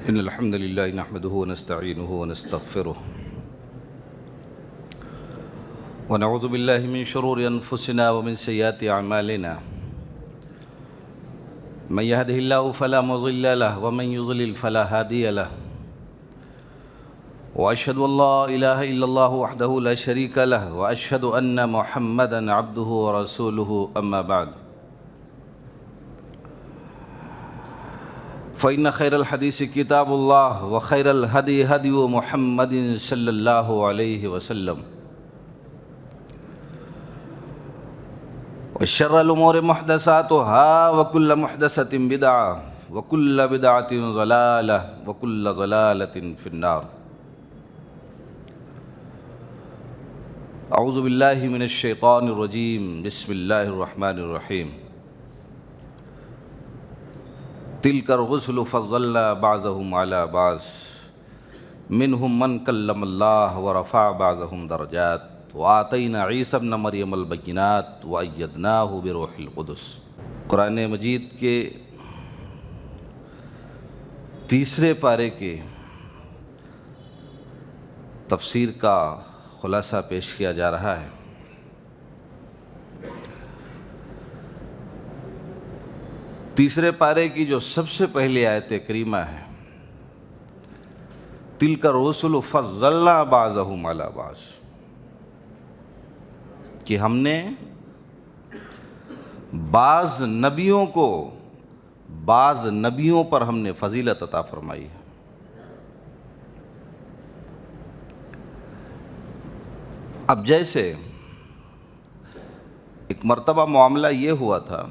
إن الحمد لله نحمده ونستعينه ونستغفره ونعوذ بالله من شرور أنفسنا ومن سيئات أعمالنا من يهده الله فلا مضل له ومن يضلل فلا هادي له وأشهد أن لا إله إلا الله وحده لا شريك له وأشهد أن محمدا عبده ورسوله أما بعد فإن خير الحديث كتاب الله وخير الهدي هدي محمد صلى الله عليه وسلم وشر الأمور محدثاتها وكل محدثة بدعة وكل بدعة ضلالة وكل ضلالة في النار. أعوذ بالله من الشيطان الرجيم. بسم الله الرحمن الرحيم. تلك الرسل فضلنا بعضهم على بعض منهم من كلم الله ورفع بعضهم درجات وآتينا عیسی ابن مریم البینات وأیدناہ بروح القدس. قرآن مجید کے تیسرے پارے کے تفسیر کا خلاصہ پیش کیا جا رہا ہے. تیسرے پارے کی جو سب سے پہلی آیت کریمہ ہے، تلک الرسل فضلنا بعضهم علی بعض، کہ ہم نے بعض نبیوں پر ہم نے فضیلت عطا فرمائی ہے. اب جیسے ایک مرتبہ معاملہ یہ ہوا تھا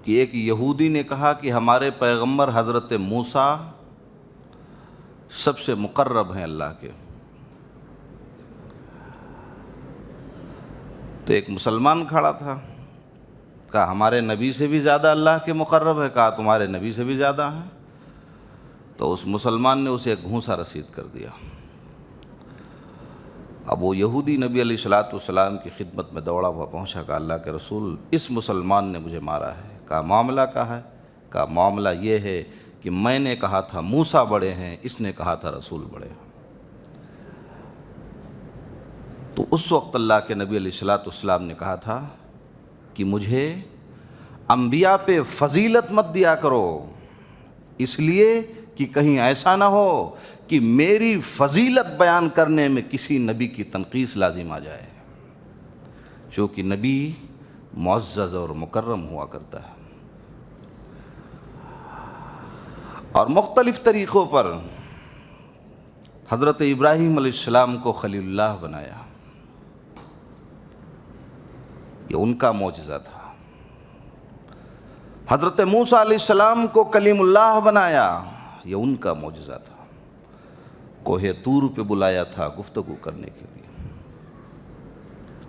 کہ ایک یہودی نے کہا کہ ہمارے پیغمبر حضرت موسیٰ سب سے مقرب ہیں اللہ کے. تو ایک مسلمان کھڑا تھا، کہا ہمارے نبی سے بھی زیادہ اللہ کے مقرب ہے. کہا تمہارے نبی سے بھی زیادہ ہیں. تو اس مسلمان نے اسے ایک گھونسا رسید کر دیا. اب وہ یہودی نبی علیہ الصلوۃ والسلام کی خدمت میں دوڑا ہوا پہنچا. کہا اللہ کے رسول، اس مسلمان نے مجھے مارا ہے. کہا معاملہ کیا ہے؟ کہا معاملہ یہ ہے کہ میں نے کہا تھا موسیٰ بڑے ہیں، اس نے کہا تھا رسول بڑے ہیں. تو اس وقت اللہ کے نبی علیہ الصلوۃ والسلام نے کہا تھا کہ مجھے انبیاء پہ فضیلت مت دیا کرو، اس لیے کہ کہیں ایسا نہ ہو کہ میری فضیلت بیان کرنے میں کسی نبی کی تنقیص لازم آ جائے، چونکہ نبی معزز اور مکرم ہوا کرتا ہے. اور مختلف طریقوں پر حضرت ابراہیم علیہ السلام کو خلیل اللہ بنایا، یہ ان کا معجزہ تھا. حضرت موسیٰ علیہ السلام کو کلیم اللہ بنایا، یہ ان کا معجزہ تھا. کوہ طور پہ بلایا تھا گفتگو کرنے کے لیے،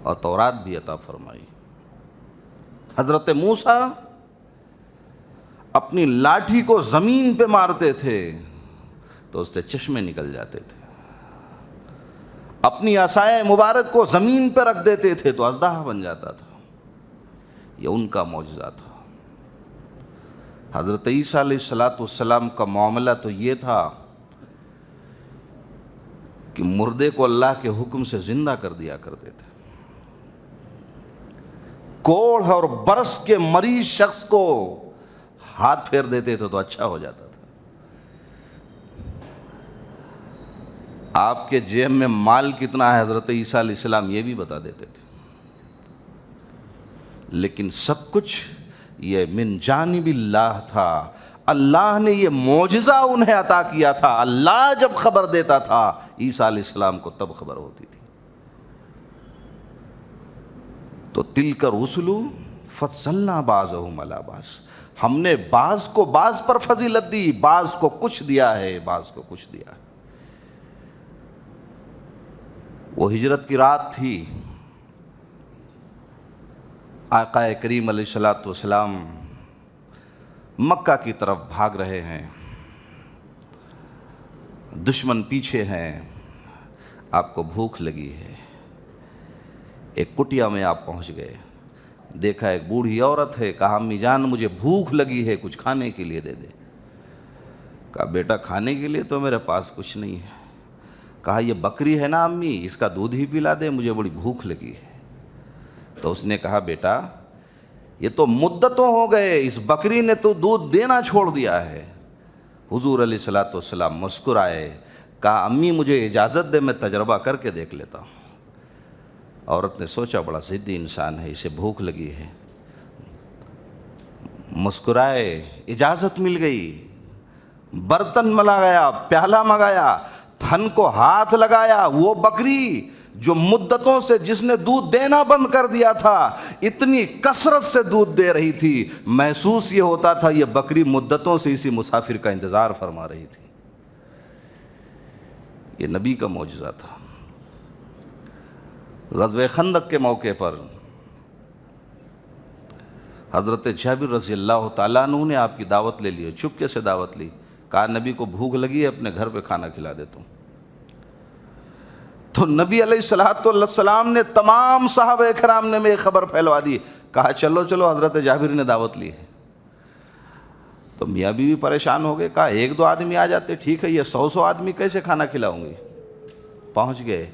اور تورات بھی عطا فرمائی. حضرت موسیٰ اپنی لاٹھی کو زمین پہ مارتے تھے تو اس سے چشمے نکل جاتے تھے، اپنی عصائے مبارک کو زمین پہ رکھ دیتے تھے تو اژدہا بن جاتا تھا. یہ ان کا معجزہ تھا. حضرت عیسیٰ علیہ السلام کا معاملہ تو یہ تھا کہ مردے کو اللہ کے حکم سے زندہ کر دیا کرتے تھے. کوڑھ اور برس کے مریض شخص کو ہاتھ پھیر دیتے تھے تو اچھا ہو جاتا تھا. آپ کے جیب میں مال کتنا ہے حضرت عیسیٰ علیہ السلام یہ بھی بتا دیتے تھے. لیکن سب کچھ یہ من جانب اللہ تھا. اللہ نے یہ معجزہ انہیں عطا کیا تھا. اللہ جب خبر دیتا تھا عیسیٰ علیہ السلام کو تب خبر ہوتی تھی. تو تلک الرسل فضلنا بعضهم علی بعض، ہم نے بعض کو بعض پر فضیلت دی، بعض کو کچھ دیا ہے، بعض کو کچھ دیا ہے. وہ ہجرت کی رات تھی، آقا کریم علیہ الصلوۃ والسلام مکہ کی طرف بھاگ رہے ہیں، دشمن پیچھے ہیں، آپ کو بھوک لگی ہے. ایک کٹیا میں آپ پہنچ گئے، دیکھا ایک بوڑھی عورت ہے، کہا امی جان مجھے بھوک لگی ہے، کچھ کھانے کے لیے دے دے. کہا بیٹا کھانے کے لیے تو میرے پاس کچھ نہیں ہے. کہا یہ بکری ہے نا امی، اس کا دودھ ہی پلا دے، مجھے بڑی بھوک لگی ہے. تو اس نے کہا بیٹا یہ تو مدتوں ہو گئے، اس بکری نے تو دودھ دینا چھوڑ دیا ہے. حضور علیہ الصلوۃ والسلام مسکرائے، کہا امی مجھے اجازت دے، میں تجربہ کر کے دیکھ لیتا ہوں. عورت نے سوچا بڑا ضدی انسان ہے، اسے بھوک لگی ہے. مسکرائے، اجازت مل گئی. برتن منگایا، پیالہ منگایا، تھن کو ہاتھ لگایا. وہ بکری جو مدتوں سے جس نے دودھ دینا بند کر دیا تھا اتنی کثرت سے دودھ دے رہی تھی، محسوس یہ ہوتا تھا یہ بکری مدتوں سے اسی مسافر کا انتظار فرما رہی تھی. یہ نبی کا معجزہ تھا. غزوہ خندق کے موقع پر حضرت جابر رضی اللہ تعالیٰ عنہ نے آپ کی دعوت لے لی، چپکے سے دعوت لی. کہا نبی کو بھوک لگی ہے، اپنے گھر پہ کھانا کھلا دیتا ہوں. تو نبی علیہ الصلوۃ والسلام نے تمام صحابہ کرام نے میں خبر پھیلوا دی. کہا چلو چلو، حضرت جابر نے دعوت لی ہے. تو میاں بیوی پریشان ہو گئے. کہا ایک دو آدمی آ جاتے ٹھیک ہے، یہ 100 آدمی کیسے کھانا کھلاؤں گی. پہنچ گئے.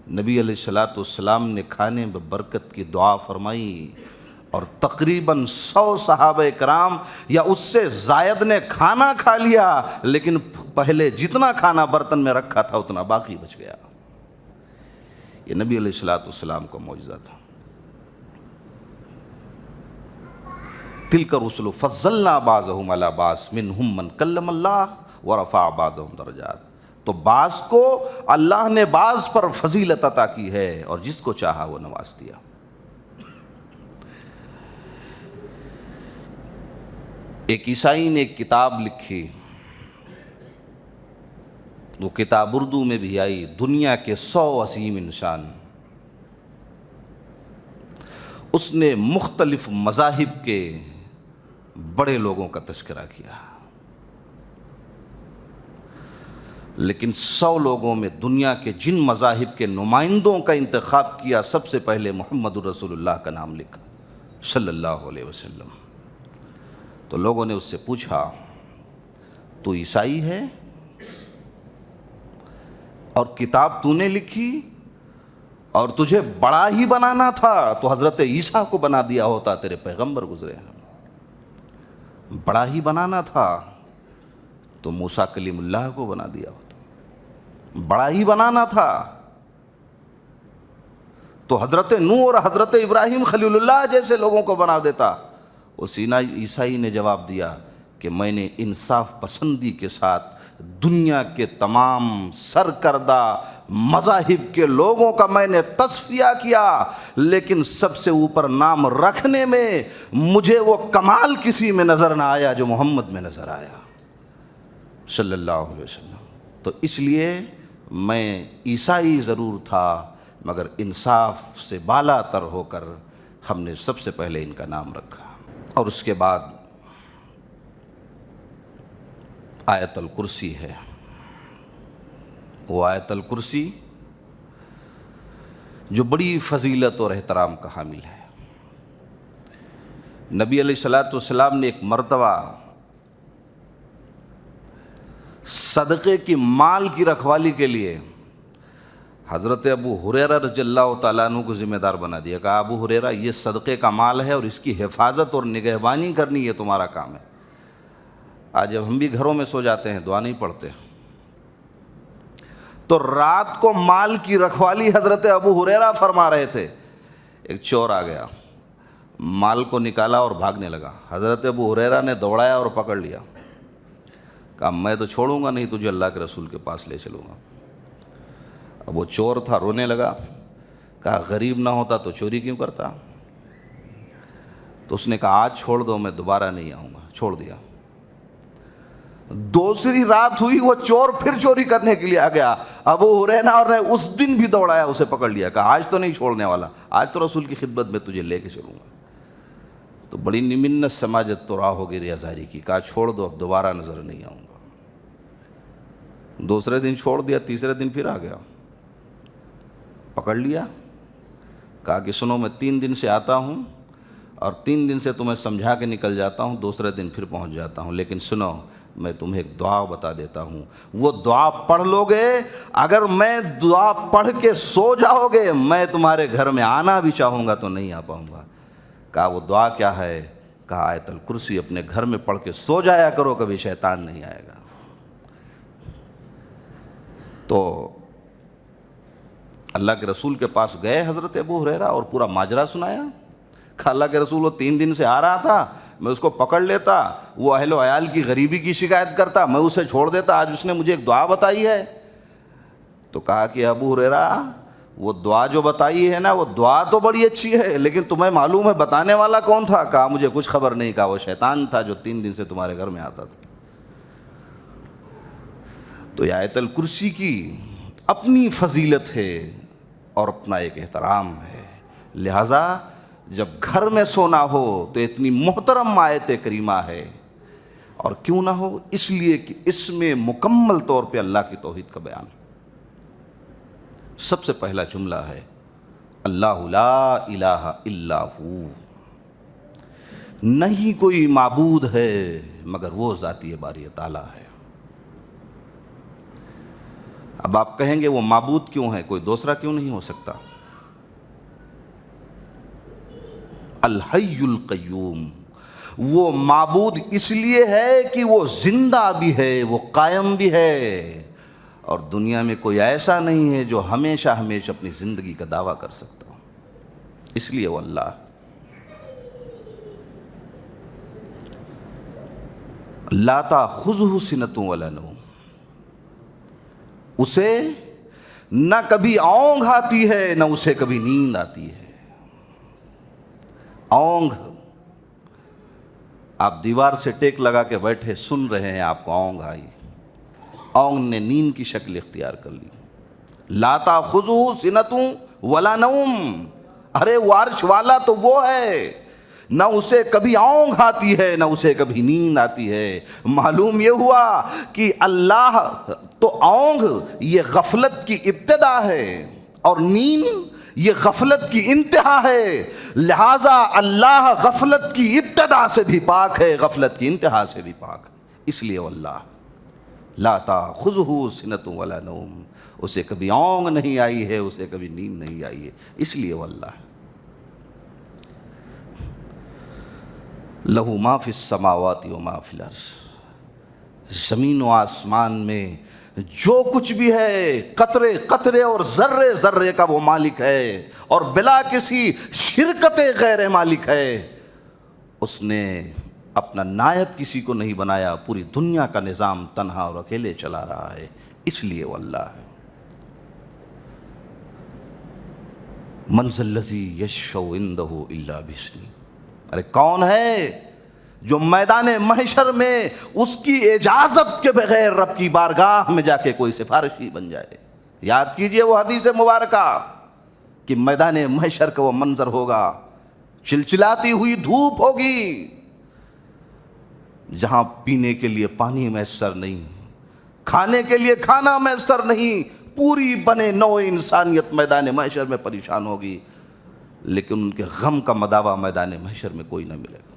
نبی علیہ الصلوۃ والسلام نے کھانے میں برکت کی دعا فرمائی اور تقریباً 100 صحابہ کرام یا اس سے زائد نے کھانا کھا لیا، لیکن پہلے جتنا کھانا برتن میں رکھا تھا اتنا باقی بچ گیا. یہ نبی علیہ الصلوۃ والسلام کا معجزہ تھا. تلک الرسل فضلنا بعضهم علی بعض منهم من کلم اللہ ورفع بعضهم درجات. تو بعض کو اللہ نے بعض پر فضیلت عطا کی ہے اور جس کو چاہا وہ نواز دیا. ایک عیسائی نے ایک کتاب لکھی، وہ کتاب اردو میں بھی آئی، دنیا کے 100 عظیم انسان. اس نے مختلف مذاہب کے بڑے لوگوں کا تذکرہ کیا، لیکن 100 لوگوں میں دنیا کے جن مذاہب کے نمائندوں کا انتخاب کیا، سب سے پہلے محمد رسول اللہ کا نام لکھا صلی اللہ علیہ وسلم. تو لوگوں نے اس سے پوچھا تو عیسائی ہے اور کتاب تو نے لکھی اور تجھے بڑا ہی بنانا تھا تو حضرت عیسیٰ کو بنا دیا ہوتا، تیرے پیغمبر گزرے ہیں. بڑا ہی بنانا تھا تو موسیٰ کلیم اللہ کو بنا دیا ہوتا. بڑا ہی بنانا تھا تو حضرت نوح اور حضرت ابراہیم خلیل اللہ جیسے لوگوں کو بنا دیتا. اس عیسائی نے جواب دیا کہ میں نے انصاف پسندی کے ساتھ دنیا کے تمام سرکردہ مذاہب کے لوگوں کا میں نے تصفیہ کیا، لیکن سب سے اوپر نام رکھنے میں مجھے وہ کمال کسی میں نظر نہ آیا جو محمد میں نظر آیا صلی اللہ علیہ وسلم. تو اس لیے میں عیسائی ضرور تھا مگر انصاف سے بالا تر ہو کر ہم نے سب سے پہلے ان کا نام رکھا. اور اس کے بعد آیت الکرسی ہے. وہ آیت الکرسی جو بڑی فضیلت اور احترام کا حامل ہے. نبی علیہ الصلوۃ والسلام نے ایک مرتبہ صدقے کی مال کی رکھوالی کے لیے حضرت ابو ہریرہ رضی اللہ تعالیٰ عنہ کو ذمہ دار بنا دیا. کہا ابو ہریرہ یہ صدقے کا مال ہے اور اس کی حفاظت اور نگہبانی کرنی یہ تمہارا کام ہے. آج جب ہم بھی گھروں میں سو جاتے ہیں دعا نہیں پڑھتے، تو رات کو مال کی رکھوالی حضرت ابو ہریرہ فرما رہے تھے. ایک چور آ گیا، مال کو نکالا اور بھاگنے لگا. حضرت ابو ہریرہ نے دوڑایا اور پکڑ لیا. کہا میں تو چھوڑوں گا نہیں، تجھے اللہ کے رسول کے پاس لے چلوں گا. اب وہ چور تھا، رونے لگا. کہا غریب نہ ہوتا تو چوری کیوں کرتا. تو اس نے کہا آج چھوڑ دو، میں دوبارہ نہیں آؤں گا. چھوڑ دیا. دوسری رات ہوئی، وہ چور پھر چوری کرنے کے لیے آ گیا. ابو ہریرہ نے اس دن بھی دوڑایا، اسے پکڑ لیا. کہا آج تو نہیں چھوڑنے والا، آج تو رسول کی خدمت میں تجھے لے کے چلوں گا. تو بڑی منت سماجت تو راہ ہوگی ریاضاری کی. کہا چھوڑ دو، اب دوبارہ نظر نہیں آؤں گا. دوسرے دن چھوڑ دیا، تیسرے دن پھر آ گیا، پکڑ لیا. کہا کہ سنو میں 3 دن سے آتا ہوں اور 3 دن سے تمہیں سمجھا کے نکل جاتا ہوں، دوسرے دن پھر پہنچ جاتا ہوں، لیکن سنو میں تمہیں ایک دعا بتا دیتا ہوں، وہ دعا پڑھ لو گے، اگر میں دعا پڑھ کے سو جاؤ گے میں تمہارے گھر میں آنا بھی چاہوں گا تو نہیں آ پاؤں گا۔ کہا وہ دعا کیا ہے؟ کہا آیت الکرسی اپنے گھر میں پڑھ کے سو جایا کرو، کبھی شیطان نہیں آئے گا۔ تو اللہ کے رسول کے پاس گئے حضرت ابو ہریرہ اور پورا ماجرا سنایا۔ کہا اللہ کے رسول وہ 3 دن سے آ رہا تھا، میں اس کو پکڑ لیتا، وہ اہل و عیال کی غریبی کی شکایت کرتا، میں اسے چھوڑ دیتا، آج اس نے مجھے ایک دعا بتائی ہے۔ تو کہا کہ ابو ہریرہ وہ دعا جو بتائی ہے نا، وہ دعا تو بڑی اچھی ہے، لیکن تمہیں معلوم ہے بتانے والا کون تھا؟ کہا مجھے کچھ خبر نہیں۔ کہا وہ شیطان تھا جو 3 دن سے تمہارے گھر میں آتا تھا۔ تو یہ آیت الکرسی کی اپنی فضیلت ہے اور اپنا ایک احترام ہے، لہٰذا جب گھر میں سونا ہو تو اتنی محترم آیت کریمہ ہے، اور کیوں نہ ہو؟ اس لیے کہ اس میں مکمل طور پہ اللہ کی توحید کا بیان۔ سب سے پہلا جملہ ہے اللہ لا الہ الا ہو، نہیں کوئی معبود ہے مگر وہ ذاتی باری تعالیٰ ہے۔ اب آپ کہیں گے وہ معبود کیوں ہے، کوئی دوسرا کیوں نہیں ہو سکتا؟ الحی القیوم، وہ معبود اس لیے ہے کہ وہ زندہ بھی ہے، وہ قائم بھی ہے، اور دنیا میں کوئی ایسا نہیں ہے جو ہمیشہ ہمیشہ اپنی زندگی کا دعویٰ کر سکتا ہو، اس لیے وہ اللہ۔ لا تأخذہ سنۃ ولا نوم، اسے نہ کبھی اونگ آتی ہے نہ اسے کبھی نیند آتی ہے۔ اونگ، آپ دیوار سے ٹیک لگا کے بیٹھے سن رہے ہیں، آپ کو اونگ آئی، اونگ نے نیند کی شکل اختیار کر لی۔ لا تأخذہ سنۃ ولا نوم، ارے وہ عرش والا تو وہ ہے، نہ اسے کبھی اونگ آتی ہے نہ اسے کبھی نیند آتی ہے۔ معلوم یہ ہوا کہ اللہ تو اونگ یہ غفلت کی ابتدا ہے اور نیند یہ غفلت کی انتہا ہے، لہٰذا اللہ غفلت کی ابتدا سے بھی پاک ہے، غفلت کی انتہا سے بھی پاک، اس لیے وہ اللہ۔ لا تأخذہ سنۃ ولا نوم، اسے کبھی اونگ نہیں آئی ہے، اسے کبھی نیند نہیں آئی ہے، اس لیے وہ اللہ ہے۔ لہ ما فی السماوات و ما فی الارض، زمین و آسمان میں جو کچھ بھی ہے، قطرے قطرے اور ذرے ذرے کا وہ مالک ہے، اور بلا کسی شرکت غیر مالک ہے۔ اس نے اپنا نائب کسی کو نہیں بنایا، پوری دنیا کا نظام تنہا اور اکیلے چلا رہا ہے، اس لیے وہ اللہ ہے۔ من ذا الذی یشفع عندہ الا بإذنہ، ارے کون ہے جو میدان محشر میں اس کی اجازت کے بغیر رب کی بارگاہ میں جا کے کوئی سفارشی بن جائے؟ یاد کیجئے وہ حدیث مبارکہ کہ میدان محشر کا وہ منظر ہوگا، چلچلاتی ہوئی دھوپ ہوگی، جہاں پینے کے لیے پانی میسر نہیں، کھانے کے لیے کھانا میسر نہیں، پوری بنے نوع انسانیت میدان محشر میں پریشان ہوگی، لیکن ان کے غم کا مداوع میدان محشر میں کوئی نہ ملے گا۔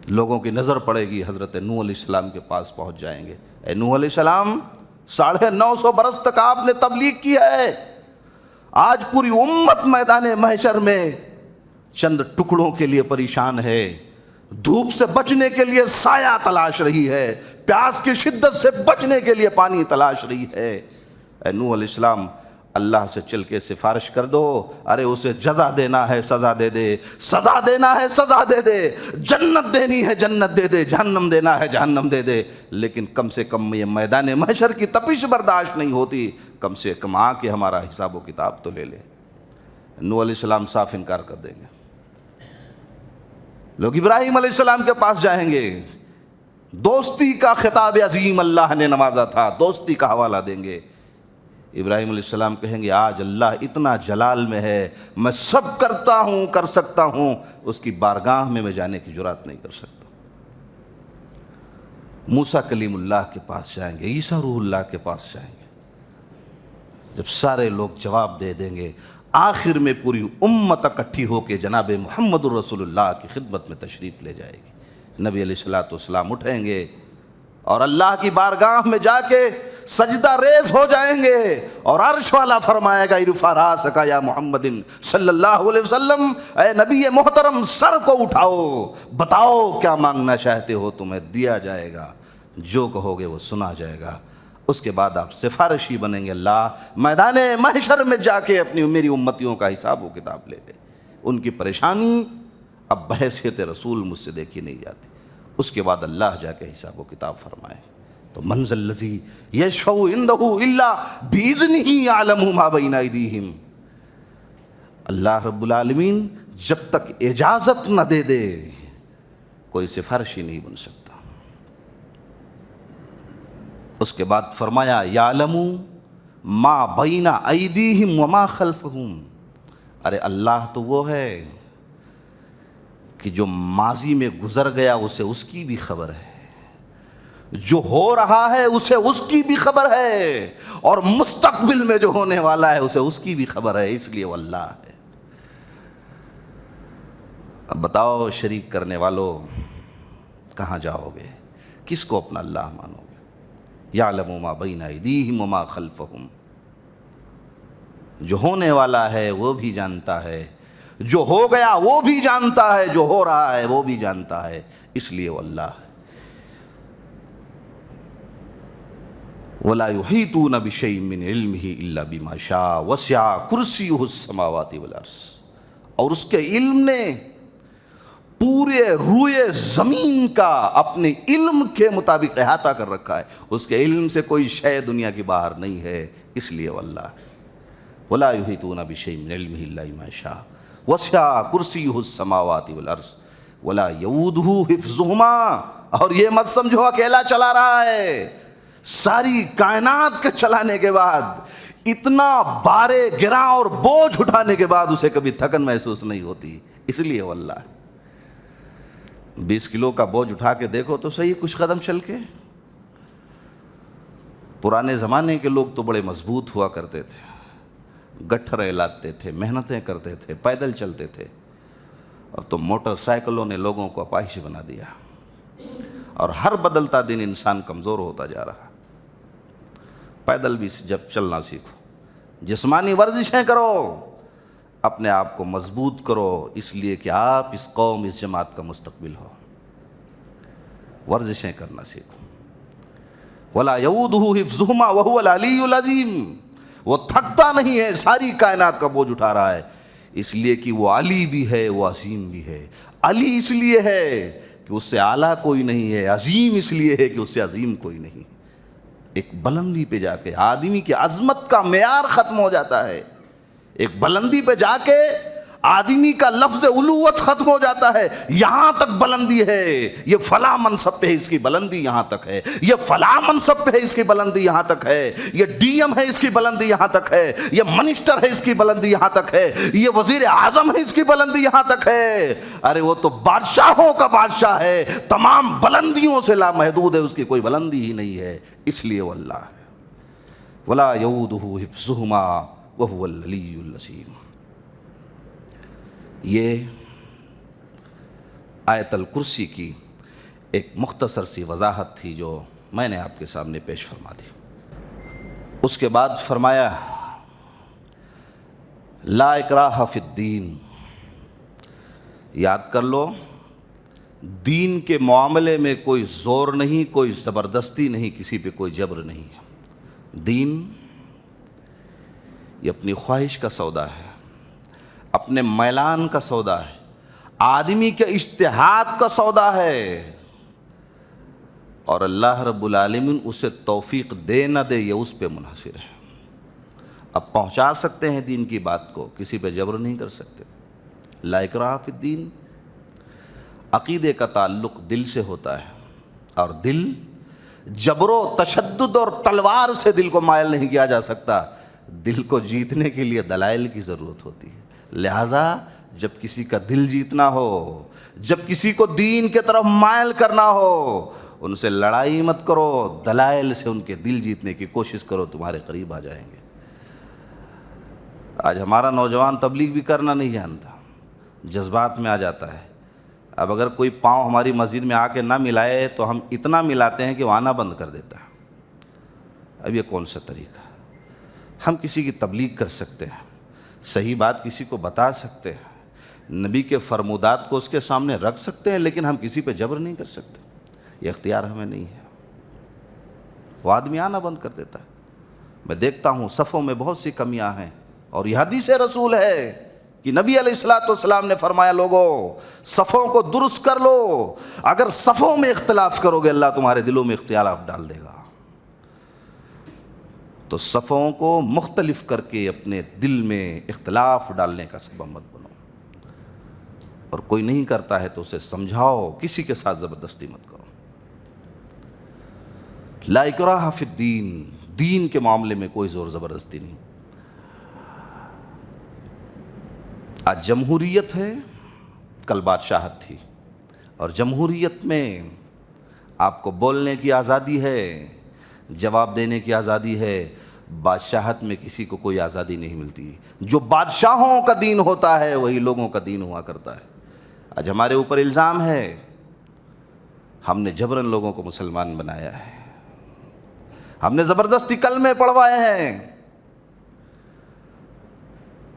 لوگوں کی نظر پڑے گی، حضرت نوح علیہ السلام کے پاس پہنچ جائیں گے، اے نوح علیہ السلام 950 برس تک آپ نے تبلیغ کی ہے، آج پوری امت میدان محشر میں چند ٹکڑوں کے لیے پریشان ہے، دھوپ سے بچنے کے لیے سایہ تلاش رہی ہے، پیاس کی شدت سے بچنے کے لیے پانی تلاش رہی ہے۔ اے نوح علیہ السلام اللہ سے چل کے سفارش کر دو، ارے اسے جزا دینا ہے سزا دے دے، سزا دینا ہے سزا دے دے، جنت دینی ہے جنت دے دے، جہنم دینا ہے جہنم دے دے، لیکن کم سے کم یہ میدان محشر کی تپش برداشت نہیں ہوتی، کم سے کم آ کے ہمارا حساب و کتاب تو لے لے۔ نوح علیہ السلام صاف انکار کر دیں گے، لوگ ابراہیم علیہ السلام کے پاس جائیں گے، دوستی کا خطاب عظیم اللہ نے نوازا تھا، دوستی کا حوالہ دیں گے، ابراہیم علیہ السلام کہیں گے آج اللہ اتنا جلال میں ہے، میں سب کرتا ہوں کر سکتا ہوں، اس کی بارگاہ میں جانے کی جرات نہیں کر سکتا۔ موسیٰ کلیم اللہ کے پاس جائیں گے، عیسیٰ روح اللہ کے پاس جائیں گے، جب سارے لوگ جواب دے دیں گے، آخر میں پوری امت اکٹھی ہو کے جناب محمد الرسول اللہ کی خدمت میں تشریف لے جائے گی، نبی علیہ الصلوۃ والسلام اٹھیں گے اور اللہ کی بارگاہ میں جا کے سجدہ ریز ہو جائیں گے، اور عرش والا فرمائے گا ارفع راسک یا محمد صلی اللہ علیہ وسلم، اے نبی محترم سر کو اٹھاؤ، بتاؤ کیا مانگنا چاہتے ہو، تمہیں دیا جائے گا، جو کہو گے وہ سنا جائے گا۔ اس کے بعد آپ سفارشی بنیں گے، اللہ میدان محشر میں جا کے اپنی میری امتیوں کا حساب و کتاب لے لے۔ ان کی پریشانی اب بحیثیت رسول مجھ سے دیکھی نہیں جاتی۔ اس کے بعد اللہ جا کے حساب و کتاب فرمائے تو من ذا الذی یشفع عندہ الا بإذنہ یعلم ما بین ایدیہم، اللہ رب العالمین جب تک اجازت نہ دے دے کوئی سفارشی نہیں بن سکتا۔ اس کے بعد فرمایا یعلم ما بین ایدیہم وما خلفہم، ارے اللہ تو وہ ہے کہ جو ماضی میں گزر گیا اسے اس کی بھی خبر ہے، جو ہو رہا ہے اسے اس کی بھی خبر ہے، اور مستقبل میں جو ہونے والا ہے اسے اس کی بھی خبر ہے، اس لیے وہ اللہ ہے۔ اب بتاؤ شریک کرنے والوں کہاں جاؤ گے، کس کو اپنا اللہ مانو گے؟ یعلم ما بین ایدیہم وما خلفہم، جو ہونے والا ہے وہ بھی جانتا ہے، جو ہو گیا وہ بھی جانتا ہے، جو ہو رہا ہے وہ بھی جانتا ہے، اس لیے وہ اللہ ہے۔ وَلَا يُحِيطُونَ بِشَيْءٍ مِّنْ عِلْمِهِ إِلَّا بِمَا شَاءَ وَسِعَ كُرْسِيُّهُ السَّمَاوَاتِ وَالْأَرْضَ، اور اس کے علم نے پورے روئے زمین کا اپنے علم کے مطابق احاطہ کر رکھا ہے، اس کے علم سے کوئی شے دنیا کی باہر نہیں ہے، اس لیے وہ اللہ ہے۔ وَلَا يُحِيطُونَ بِشَيْءٍ مِّنْ عِلْمِهِ إِلَّا بِمَا شَاءَ وَسِعَ كُرْسِيُّهُ السَّمَاوَاتِ وَالْأَرْضَ وَلَا يَئُودُهُ حِفْظُهُمَا، اور یہ مت سمجھو اکیلا چلا رہا ہے، ساری کائنات کے چلانے کے بعد، اتنا بارے گراں اور بوجھ اٹھانے کے بعد اسے کبھی تھکن محسوس نہیں ہوتی، اس لیے وہ اللہ ہے۔ 20 کلو کا بوجھ اٹھا کے دیکھو تو صحیح کچھ قدم چل کے۔ پرانے زمانے کے لوگ تو بڑے مضبوط ہوا کرتے تھے، گٹھرے لاتے تھے، محنتیں کرتے تھے، پیدل چلتے تھے، اب تو موٹر سائیکلوں نے لوگوں کو اپاہج بنا دیا، اور ہر بدلتا دن انسان کمزور ہوتا جا رہا۔ پیدل بھی جب چلنا سیکھو، جسمانی ورزشیں کرو، اپنے آپ کو مضبوط کرو، اس لیے کہ آپ اس قوم اس جماعت کا مستقبل ہو۔ ورزشیں کرنا سیکھو۔ وَلَا يَئُودُهُ حِفْظُهُمَا وَهُوَ الْعَلِيُّ الْعَظِيمُ، وہ تھکتا نہیں ہے، ساری کائنات کا بوجھ اٹھا رہا ہے، اس لیے کہ وہ علی بھی ہے، وہ عظیم بھی ہے۔ علی اس لیے ہے کہ اس سے اعلیٰ کوئی نہیں ہے، عظیم اس لیے ہے کہ اس سے عظیم کوئی نہیں۔ ایک بلندی پہ جا کے آدمی کی عظمت کا معیار ختم ہو جاتا ہے، ایک بلندی پہ جا کے آدمی کا لفظ علوت ختم ہو جاتا ہے، یہاں تک بلندی ہے، یہ فلاں منصب پہ ہے اس کی بلندی یہاں تک ہے، یہ فلاں منصب پہ ہے اس کی بلندی یہاں تک ہے، یہ ڈی ایم ہے اس کی بلندی یہاں تک ہے، یہ منسٹر ہے اس کی بلندی یہاں تک ہے، یہ وزیر اعظم ہے اس کی بلندی یہاں تک ہے۔ ارے وہ تو بادشاہوں کا بادشاہ ہے، تمام بلندیوں سے لامحدود ہے، اس کی کوئی بلندی ہی نہیں ہے، اس لیے وہ اللہ ہے۔ وَلَا يَئُودُهُ حِفْظُهُمَا وَهُوَ الْعَلِيُّ الْعَظِيمُ۔ یہ آیت الکرسی کی ایک مختصر سی وضاحت تھی جو میں نے آپ کے سامنے پیش فرما دی۔ اس کے بعد فرمایا لا اکراہ فی الدین، یاد کر لو دین کے معاملے میں کوئی زور نہیں، کوئی زبردستی نہیں، کسی پہ کوئی جبر نہیں ہے۔ دین یہ اپنی خواہش کا سودا ہے، اپنے میلان کا سودا ہے، آدمی کے اجتہاد کا سودا ہے، اور اللہ رب العالمین اسے توفیق دے نہ دے یہ اس پہ منحصر ہے۔ اب پہنچا سکتے ہیں دین کی بات کو، کسی پہ جبر نہیں کر سکتے۔ لا اکراہ فی الدین، عقیدے کا تعلق دل سے ہوتا ہے، اور دل جبر و تشدد اور تلوار سے دل کو مائل نہیں کیا جا سکتا، دل کو جیتنے کے لیے دلائل کی ضرورت ہوتی ہے۔ لہٰذا جب کسی کا دل جیتنا ہو، جب کسی کو دین کے طرف مائل کرنا ہو، ان سے لڑائی مت کرو، دلائل سے ان کے دل جیتنے کی کوشش کرو، تمہارے قریب آ جائیں گے۔ آج ہمارا نوجوان تبلیغ بھی کرنا نہیں جانتا، جذبات میں آ جاتا ہے، اب اگر کوئی پاؤں ہماری مسجد میں آ کے نہ ملائے تو ہم اتنا ملاتے ہیں کہ وہ آنا بند کر دیتا ہے۔ اب یہ کون سا طریقہ؟ ہم کسی کی تبلیغ کر سکتے ہیں، صحیح بات کسی کو بتا سکتے ہیں، نبی کے فرمودات کو اس کے سامنے رکھ سکتے ہیں، لیکن ہم کسی پہ جبر نہیں کر سکتے، یہ اختیار ہمیں نہیں ہے۔ وہ آدمی آنا بند کر دیتا ہے۔ میں دیکھتا ہوں صفوں میں بہت سی کمیاں ہیں، اور یہ حدیث رسول ہے کہ نبی علیہ الصلوۃ والسلام نے فرمایا لوگوں صفوں کو درست کر لو، اگر صفوں میں اختلاف کرو گے اللہ تمہارے دلوں میں اختلاف ڈال دے گا۔ تو صفوں کو مختلف کر کے اپنے دل میں اختلاف ڈالنے کا سبب مت بنو، اور کوئی نہیں کرتا ہے تو اسے سمجھاؤ، کسی کے ساتھ زبردستی مت کرو۔ لا اکراہ فی الدین، دین کے معاملے میں کوئی زور زبردستی نہیں۔ آج جمہوریت ہے، کل بادشاہت تھی، اور جمہوریت میں آپ کو بولنے کی آزادی ہے، جواب دینے کی آزادی ہے، بادشاہت میں کسی کو کوئی آزادی نہیں ملتی۔ جو بادشاہوں کا دین ہوتا ہے وہی لوگوں کا دین ہوا کرتا ہے۔ آج ہمارے اوپر الزام ہے ہم نے جبراً لوگوں کو مسلمان بنایا ہے، ہم نے زبردستی کلمے پڑھوائے ہیں۔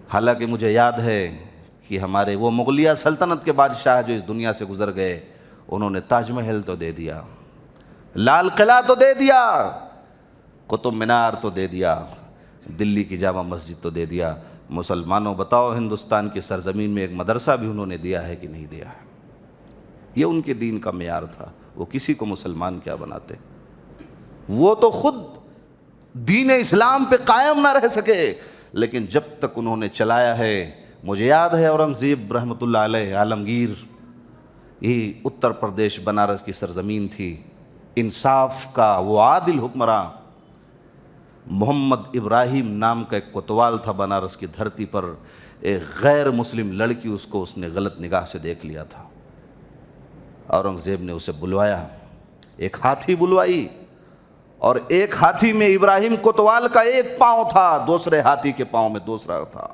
حالانکہ مجھے یاد ہے کہ ہمارے وہ مغلیہ سلطنت کے بادشاہ جو اس دنیا سے گزر گئے، انہوں نے تاج محل تو دے دیا، لال قلعہ تو دے دیا، قطب مینار تو دے دیا، دلی کی جامع مسجد تو دے دیا۔ مسلمانوں بتاؤ ہندوستان کی سرزمین میں ایک مدرسہ بھی انہوں نے دیا ہے کہ نہیں دیا ہے؟ یہ ان کے دین کا معیار تھا، وہ کسی کو مسلمان کیا بناتے؟ وہ تو خود دین اسلام پہ قائم نہ رہ سکے، لیکن جب تک انہوں نے چلایا ہے، مجھے یاد ہے اورنگزیب رحمۃ اللہ علیہ، عالمگیر، یہی اتر پردیش بنارس کی سرزمین تھی، انصاف کا وہ عادل حکمراں محمد ابراہیم نام کا ایک کوتوال تھا بنارس کی دھرتی پر، ایک غیر مسلم لڑکی اس نے غلط نگاہ سے دیکھ لیا تھا۔ اورنگزیب نے اسے بلوایا، ایک ہاتھی بلوائی، اور ایک ہاتھی میں ابراہیم کوتوال کا ایک پاؤں تھا، دوسرے ہاتھی کے پاؤں میں دوسرا تھا،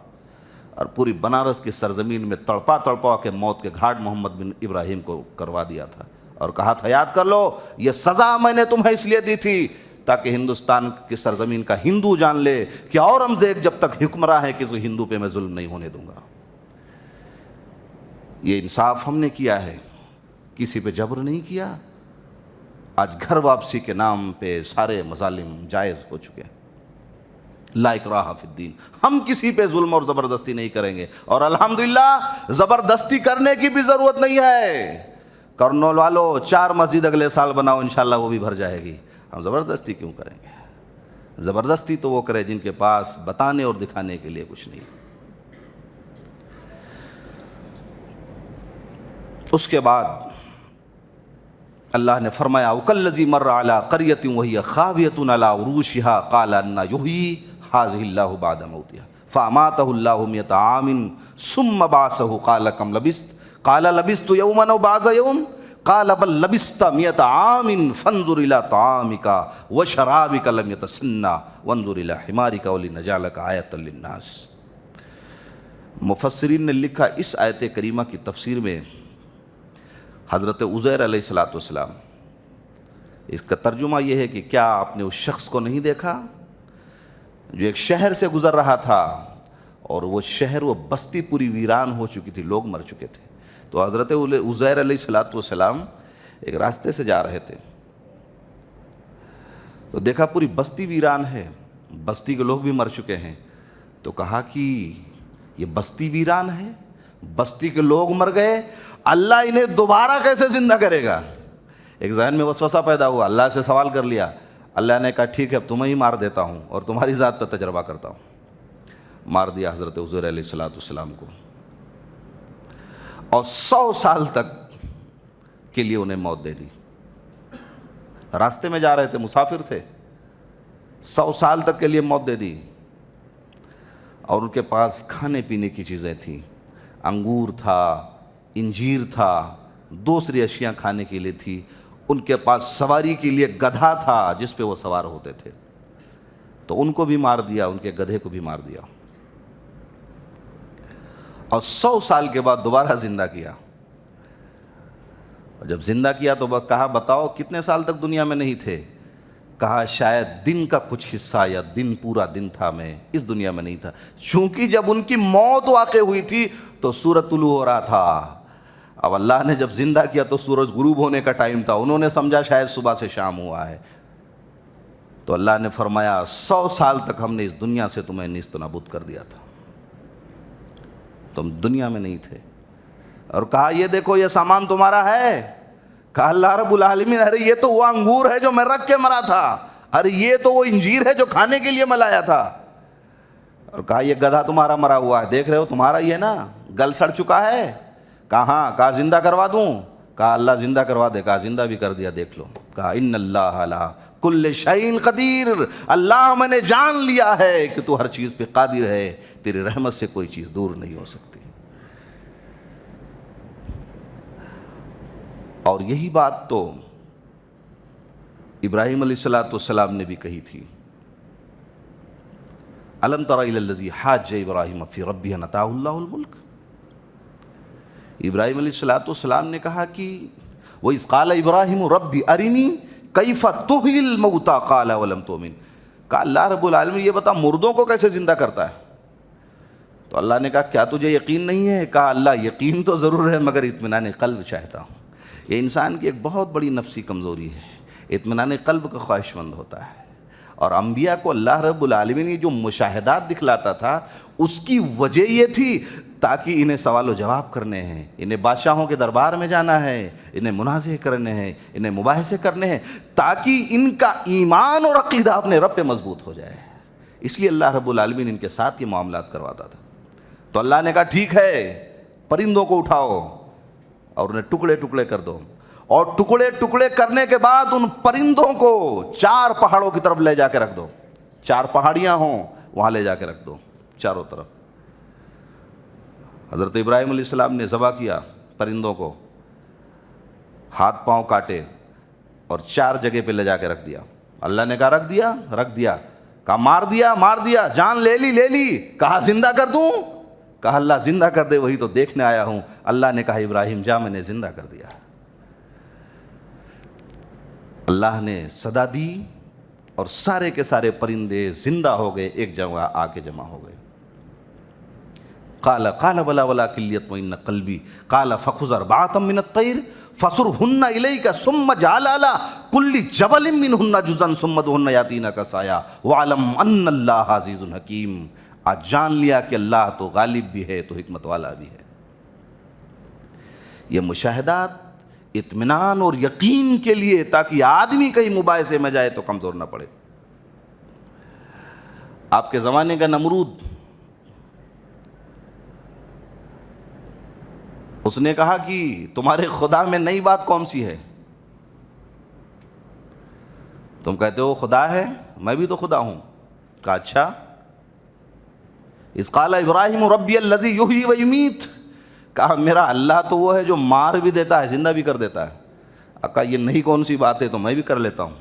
اور پوری بنارس کی سرزمین میں تڑپا تڑپا کے موت کے گھاٹ محمد بن ابراہیم کو کروا دیا تھا، اور کہا تھا یاد کر لو یہ سزا میں نے تمہیں اس لیے دی تھی تاکہ ہندوستان کی سرزمین کا ہندو جان لے کہ اورنگزیب جب تک حکمراں ہے کسی ہندو پہ میں ظلم نہیں ہونے دوں گا۔ یہ انصاف ہم نے کیا ہے، کسی پہ جبر نہیں کیا۔ آج گھر واپسی کے نام پہ سارے مظالم جائز ہو چکے ہیں۔ لا اکراہ فی الدین، ہم کسی پہ ظلم اور زبردستی نہیں کریں گے، اور الحمدللہ زبردستی کرنے کی بھی ضرورت نہیں ہے۔ کرنول والو 4 مسجد اگلے سال بناؤ، انشاءاللہ وہ بھی بھر جائے گی، ہم زبردستی کیوں کریں گے؟ زبردستی تو وہ کرے جن کے پاس بتانے اور دکھانے کے لیے کچھ نہیں۔ اس کے بعد اللہ نے فرمایا وَكَالَّذِي مَرَّ عَلَىٰ قَرْيَةٍ وَهِيَ خَاوِيَةٌ عَلَىٰ عُرُوشِهَا قَالَ أَنَّىٰ يُحْيِي هَٰذِهِ اللَّهُ بَعْدَ مَوْتِهَا فَأَمَاتَهُ اللَّهُ مِائَةَ عَامٍ ثُمَّ بَعَثَهُ قَالَ كَمْ لَبِثْتَ قَالَ لَبِثْتُ يَوْمًا أَوْ بَعْضَ يَوْمٍ قَالَ بَل لَبِثْتَ مِائَةَ عَامٍ فَانظُرْ إِلَىٰ طَعَامِكَ وَشَرَابِكَ لَمْ يَتَسَنَّىٰ وَانظُرْ إِلَىٰ حِمَارِكَ وَلِنَجْعَلَكَ آيَةً لِلنَّاسِ۔ مفسرین نے لکھا اس آیت کریمہ کی تفسیر میں حضرت عزیر علیہ السلام، اس کا ترجمہ یہ ہے کہ کیا آپ نے اس شخص کو نہیں دیکھا جو ایک شہر سے گزر رہا تھا، اور وہ شہر، وہ بستی پوری ویران ہو چکی تھی، لوگ مر چکے تھے۔ تو حضرت عزیر علیہ السلام ایک راستے سے جا رہے تھے، تو دیکھا پوری بستی ویران ہے، بستی کے لوگ بھی مر چکے ہیں، تو کہا کہ یہ بستی ویران ہے، بستی کے لوگ مر گئے، اللہ انہیں دوبارہ کیسے زندہ کرے گا؟ ایک ذہن میں وسوسہ پیدا ہوا، اللہ سے سوال کر لیا، اللہ نے کہا ٹھیک ہے اب تمہیں ہی مار دیتا ہوں اور تمہاری ذات پر تجربہ کرتا ہوں۔ مار دیا حضرت عزیر علیہ السلام کو، اور 100 سال تک کے لیے انہیں موت دے دی۔ راستے میں جا رہے تھے، مسافر تھے، 100 سال تک کے لیے موت دے دی، اور ان کے پاس کھانے پینے کی چیزیں تھیں، انگور تھا، انجیر تھا، دوسری اشیاء کھانے کے لیے تھی، ان کے پاس سواری کے لیے گدھا تھا جس پہ وہ سوار ہوتے تھے، تو ان کو بھی مار دیا، ان کے گدھے کو بھی مار دیا، اور 100 سال کے بعد دوبارہ زندہ کیا۔ اور جب زندہ کیا تو کہا بتاؤ کتنے سال تک دنیا میں نہیں تھے؟ کہا شاید دن کا کچھ حصہ یا دن پورا دن تھا، میں اس دنیا میں نہیں تھا۔ چونکہ جب ان کی موت واقع ہوئی تھی تو سورج طلوع ہو رہا تھا، اب اللہ نے جب زندہ کیا تو سورج غروب ہونے کا ٹائم تھا، انہوں نے سمجھا شاید صبح سے شام ہوا ہے، تو اللہ نے فرمایا 100 سال تک ہم نے اس دنیا سے تمہیں نیست و نابود کر دیا تھا، تم دنیا میں نہیں تھے۔ اور کہا یہ دیکھو یہ سامان تمہارا ہے؟ کہا اللہ رب العالمین ارے یہ تو وہ انگور ہے جو میں رکھ کے مرا تھا، ارے یہ تو وہ انجیر ہے جو کھانے کے لیے میں لایا تھا۔ اور کہا یہ گدھا تمہارا مرا ہوا ہے، دیکھ رہے ہو تمہارا ہی ہے نا، گل سڑ چکا ہے۔ کہا ہاں۔ کہا زندہ کروا دوں؟ کہا اللہ زندہ کروا دے۔ کہا زندہ بھی کر دیا، دیکھ لو۔ کہا ان اللہ علی کل شیء قدیر، اللہ میں نے جان لیا ہے کہ تو ہر چیز پہ قادر ہے، تیری رحمت سے کوئی چیز دور نہیں ہو سکتی۔ اور یہی بات تو ابراہیم علیہ السلام نے بھی کہی تھی، الم تر الی الذی حاج ابراہیم فی ربہ ان آتاہ اللہ الملک۔ ابراہیم علیہ السلام نے کہا کہ وَإِذْ قَالَ إِبْرَاهِيمُ رَبِّ أَرِنِي كَيْفَ تُحْيِي الْمَوْتَىٰ قَالَ وَلَمْ تُؤْمِنْ۔ کہا اللہ رب العالمین یہ بتا مردوں کو کیسے زندہ کرتا ہے؟ تو اللہ نے کہا کیا تجھے یقین نہیں ہے؟ کہا اللہ یقین تو ضرور ہے مگر اطمینان قلب چاہتا ہوں۔ یہ انسان کی ایک بہت بڑی نفسی کمزوری ہے، اطمینان قلب کا خواہش مند ہوتا ہے۔ اور انبیاء کو اللہ رب العالمین نے جو مشاہدات دکھلاتا تھا اس کی وجہ یہ تھی تاکہ انہیں سوال و جواب کرنے ہیں، انہیں بادشاہوں کے دربار میں جانا ہے، انہیں مناظرے کرنے ہیں، انہیں مباحثے کرنے ہیں، تاکہ ان کا ایمان اور عقیدہ اپنے رب پہ مضبوط ہو جائے۔ اس لیے اللہ رب العالمین ان کے ساتھ یہ معاملات کرواتا تھا۔ تو اللہ نے کہا ٹھیک ہے پرندوں کو اٹھاؤ اور انہیں ٹکڑے ٹکڑے کر دو، اور ٹکڑے ٹکڑے کرنے کے بعد ان پرندوں کو 4 پہاڑوں کی طرف لے جا کے رکھ دو، 4 پہاڑیاں ہوں وہاں لے جا کے رکھ دو چاروں طرف۔ حضرت ابراہیم علیہ السلام نے ذبح کیا پرندوں کو، ہاتھ پاؤں کاٹے اور 4 جگہ پہ لے جا کے رکھ دیا۔ اللہ نے کہا رکھ دیا؟ رکھ دیا۔ کہا مار دیا؟ مار دیا۔ جان لے لی؟ لے لی۔ کہا زندہ کر دوں؟ کہا اللہ زندہ کر دے، وہی تو دیکھنے آیا ہوں۔ اللہ نے کہا ابراہیم جا، میں نے زندہ کر دیا۔ اللہ نے صدا دی اور سارے کے سارے پرندے زندہ ہو گئے، ایک جگہ آ کے جمع ہو گئے۔ قال بلا ولکن لیطمئن قلبی قال فخذ 4 من الطیر فصرهن الیک ثم اجعل علی کل جبل منهن جزءا ثم ادعهن یاتینک سعیا واعلم ان اللہ عزیز حکیم۔ آج جان لیا کہ اللہ تو غالب بھی ہے تو حکمت والا بھی ہے۔ یہ مشاہدات اطمینان اور یقین کے لیے، تاکہ آدمی کہیں مباحثے میں جائے تو کمزور نہ پڑے۔ آپ کے زمانے کا نمرود، اس نے کہا کہ تمہارے خدا میں نئی بات کون سی ہے؟ تم کہتے ہو خدا ہے، میں بھی تو خدا ہوں۔ کہا اچھا۔ اذ قال ابراہیم ربی الذی یحیی و یمیت، کہا میرا اللہ تو وہ ہے جو مار بھی دیتا ہے زندہ بھی کر دیتا ہے۔ کہا یہ نہیں کون سی بات ہے، تو میں بھی کر لیتا ہوں۔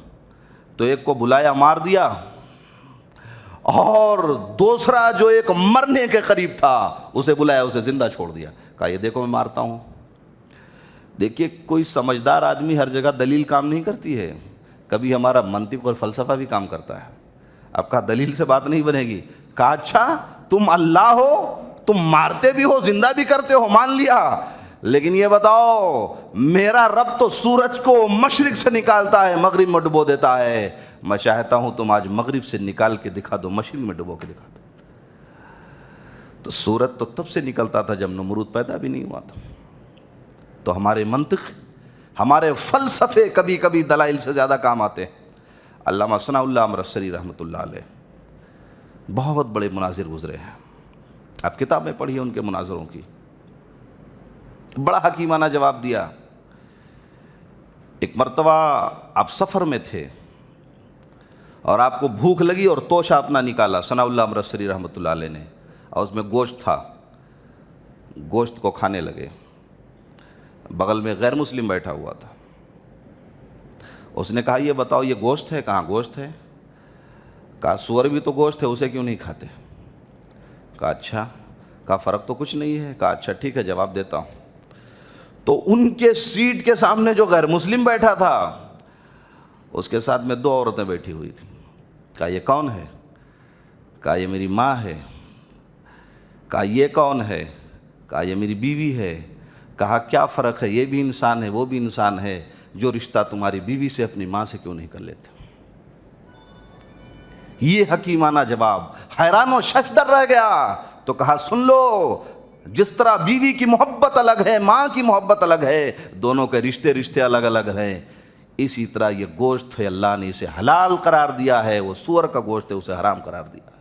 تو ایک کو بلایا مار دیا، اور دوسرا جو ایک مرنے کے قریب تھا اسے بلایا، اسے زندہ چھوڑ دیا۔ کہا یہ دیکھو میں مارتا ہوں۔ دیکھیے کوئی سمجھدار آدمی ہر جگہ دلیل کام نہیں کرتی ہے، کبھی ہمارا منطق اور فلسفہ بھی کام کرتا ہے۔ اب کہا دلیل سے بات نہیں بنے گی۔ کہا اچھا تم اللہ ہو، تم مارتے بھی ہو زندہ بھی کرتے ہو، مان لیا، لیکن یہ بتاؤ میرا رب تو سورج کو مشرق سے نکالتا ہے مغرب میں ڈبو دیتا ہے، میں چاہتا ہوں تم آج مغرب سے نکال کے دکھا دو، مشرق میں ڈبو کے دکھا دو۔ تو سورج تو تب سے نکلتا تھا جب نمرود پیدا بھی نہیں ہوا تھا۔ تو ہمارے منطق، ہمارے فلسفے کبھی کبھی دلائل سے زیادہ کام آتے ہیں۔ علامہ ثناء اللہ امرتسری رحمۃ اللہ علیہ بہت بڑے مناظر گزرے ہیں، آپ کتابیں پڑھیے ان کے مناظروں کی، بڑا حکیمانہ جواب دیا۔ ایک مرتبہ آپ سفر میں تھے اور آپ کو بھوک لگی اور توشہ اپنا نکالا ثناء اللہ امرتسری رحمۃ اللہ علیہ نے، اور اس میں گوشت تھا، گوشت کو کھانے لگے۔ بغل میں غیر مسلم بیٹھا ہوا تھا، اس نے کہا یہ بتاؤ یہ گوشت ہے؟ کہاں گوشت ہے؟ کہا سور بھی تو گوشت ہے، اسے کیوں نہیں کھاتے؟ کہا اچھا۔ کہا فرق تو کچھ نہیں ہے؟ کہا اچھا ٹھیک ہے جواب دیتا ہوں۔ تو ان کے سیٹ کے سامنے جو غیر مسلم بیٹھا تھا اس کے ساتھ میں 2 عورتیں بیٹھی ہوئی تھیں. کہا یہ کون ہے؟ کہا یہ میری ماں ہے. کہا یہ کون ہے؟ کہا یہ میری بیوی ہے. کہا کیا فرق ہے، یہ بھی انسان ہے وہ بھی انسان ہے، جو رشتہ تمہاری بیوی سے اپنی ماں سے کیوں نہیں کر لیتے؟ یہ حکیمانہ جواب. حیران و ششدر رہ گیا. تو کہا سن لو، جس طرح بیوی کی محبت الگ ہے، ماں کی محبت الگ ہے، دونوں کے رشتے الگ الگ ہیں، اسی طرح یہ گوشت ہے اللہ نے اسے حلال قرار دیا ہے، وہ سور کا گوشت ہے اسے حرام قرار دیا ہے.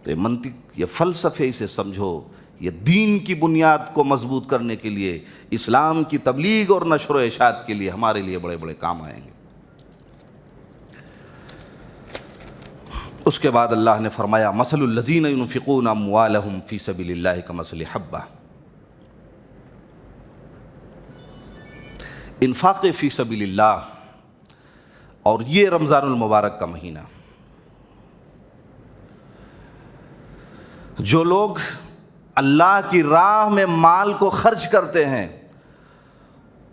تو یہ منطق، یہ فلسفے اسے سمجھو، یہ دین کی بنیاد کو مضبوط کرنے کے لیے، اسلام کی تبلیغ اور نشر و اشاعت کے لیے ہمارے لیے بڑے بڑے کام آئیں گے. اس کے بعد اللہ نے فرمایا مثل الذین ينفقون اموالهم فی سبیل اللہ کمثل حبہ. انفاق فی سبیل اللہ اور یہ رمضان المبارک کا مہینہ، جو لوگ اللہ کی راہ میں مال کو خرچ کرتے ہیں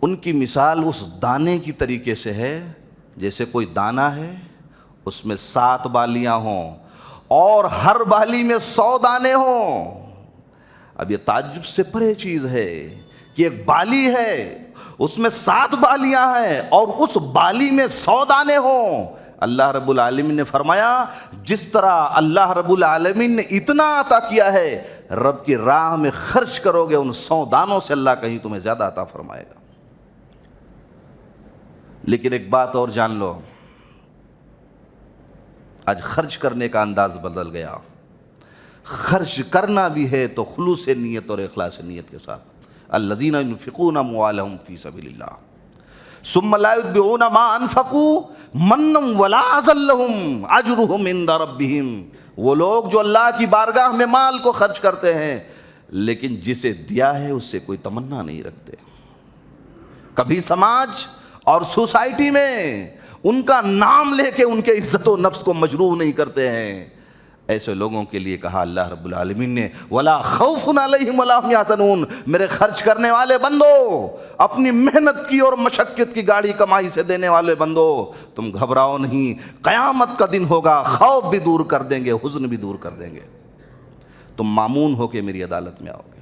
ان کی مثال اس دانے کی طریقے سے ہے جیسے کوئی دانہ ہے، اس میں 7 بالیاں ہوں اور ہر بالی میں 100 دانے ہوں. اب یہ تعجب سے پرے چیز ہے کہ ایک بالی ہے، اس میں 7 بالیاں ہیں اور اس بالی میں 100 دانے ہوں. اللہ رب العالمین نے فرمایا جس طرح اللہ رب العالمین نے اتنا عطا کیا ہے، رب کی راہ میں خرچ کرو گے ان 100 دانوں سے اللہ کہیں تمہیں زیادہ عطا فرمائے گا. لیکن ایک بات اور جان لو، آج خرچ کرنے کا انداز بدل گیا. خرچ کرنا بھی ہے تو خلوص نیت اور اخلاص نیت کے ساتھ. الذین ينفقون اموالهم فی سبیل اللہ ثم لا يتبعون ما انفقوا منا ولا اذى لهم اجرهم عند ربهم. وہ لوگ جو اللہ کی بارگاہ میں مال کو خرچ کرتے ہیں لیکن جسے دیا ہے اس سے کوئی تمنا نہیں رکھتے، کبھی سماج اور سوسائٹی میں ان کا نام لے کے ان کے عزت و نفس کو مجروح نہیں کرتے ہیں. ایسے لوگوں کے لیے کہا اللہ رب العالمین نے ولا خوف علیہم ولا هم یحزنون. میرے خرچ کرنے والے بندو، اپنی محنت کی اور مشقت کی گاڑی کمائی سے دینے والے بندو، تم گھبراؤ نہیں. قیامت کا دن ہوگا، خوف بھی دور کر دیں گے، حزن بھی دور کر دیں گے، تم مامون ہو کے میری عدالت میں آؤ گے.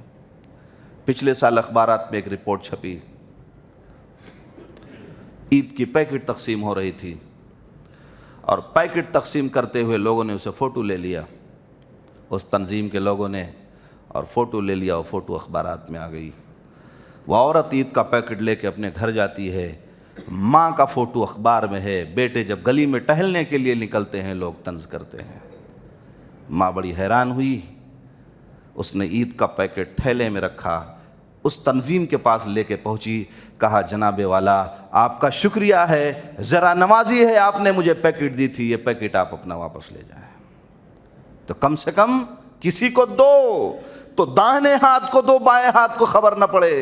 پچھلے سال اخبارات میں ایک رپورٹ چھپی، عید کی پیکٹ تقسیم ہو رہی تھی اور پیکٹ تقسیم کرتے ہوئے لوگوں نے اسے فوٹو لے لیا، اس تنظیم کے لوگوں نے، اور فوٹو لے لیا اور فوٹو اخبارات میں آ گئی. وہ عورت عید کا پیکٹ لے کے اپنے گھر جاتی ہے، ماں کا فوٹو اخبار میں ہے. بیٹے جب گلی میں ٹہلنے کے لیے نکلتے ہیں لوگ طنز کرتے ہیں. ماں بڑی حیران ہوئی، اس نے عید کا پیکٹ تھیلے میں رکھا، اس تنظیم کے پاس لے کے پہنچی. کہا جناب والا آپ کا شکریہ ہے، ذرا نوازی ہے، آپ نے مجھے پیکٹ دی تھی، یہ پیکٹ آپ اپنا واپس لے جائیں. تو کم سے کم کسی کو دو تو داہنے ہاتھ کو دو، بائیں ہاتھ کو خبر نہ پڑے.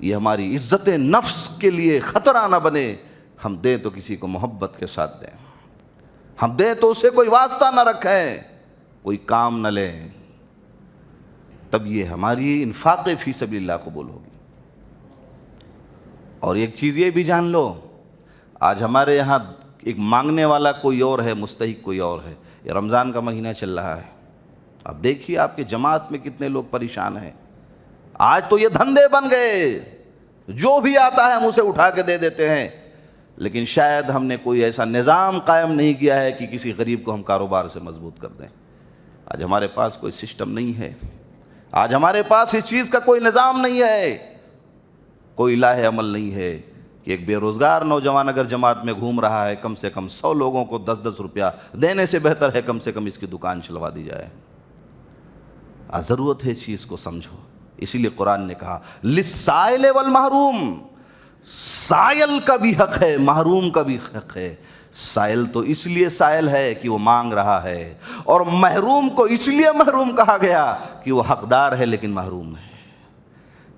یہ ہماری عزت نفس کے لیے خطرہ نہ بنے. ہم دیں تو کسی کو محبت کے ساتھ دیں، ہم دیں تو اسے کوئی واسطہ نہ رکھیں، کوئی کام نہ لیں، تب یہ ہماری انفاق فی سبیل اللہ قبول ہوگی. اور ایک چیز یہ بھی جان لو، آج ہمارے یہاں ایک مانگنے والا کوئی اور ہے، مستحق کوئی اور ہے. یہ رمضان کا مہینہ چل رہا ہے، اب دیکھیے آپ کے جماعت میں کتنے لوگ پریشان ہیں. آج تو یہ دھندے بن گئے، جو بھی آتا ہے ہم اسے اٹھا کے دے دیتے ہیں. لیکن شاید ہم نے کوئی ایسا نظام قائم نہیں کیا ہے کہ کسی غریب کو ہم کاروبار سے مضبوط کر دیں. آج ہمارے پاس کوئی سسٹم نہیں ہے، آج ہمارے پاس اس چیز کا کوئی نظام نہیں ہے، کوئی لاہ عمل نہیں ہے کہ ایک بے روزگار نوجوان اگر جماعت میں گھوم رہا ہے، کم سے کم 100 لوگوں کو 10-10 روپیہ دینے سے بہتر ہے کم سے کم اس کی دکان چلوا دی جائے. ضرورت ہے اس چیز کو سمجھو. اسی لیے قرآن نے کہا للسائل والمحروم، سائل کا بھی حق ہے، محروم کا بھی حق ہے. سائل تو اس لیے سائل ہے کہ وہ مانگ رہا ہے، اور محروم کو اس لیے محروم کہا گیا کہ وہ حقدار ہے لیکن محروم ہے.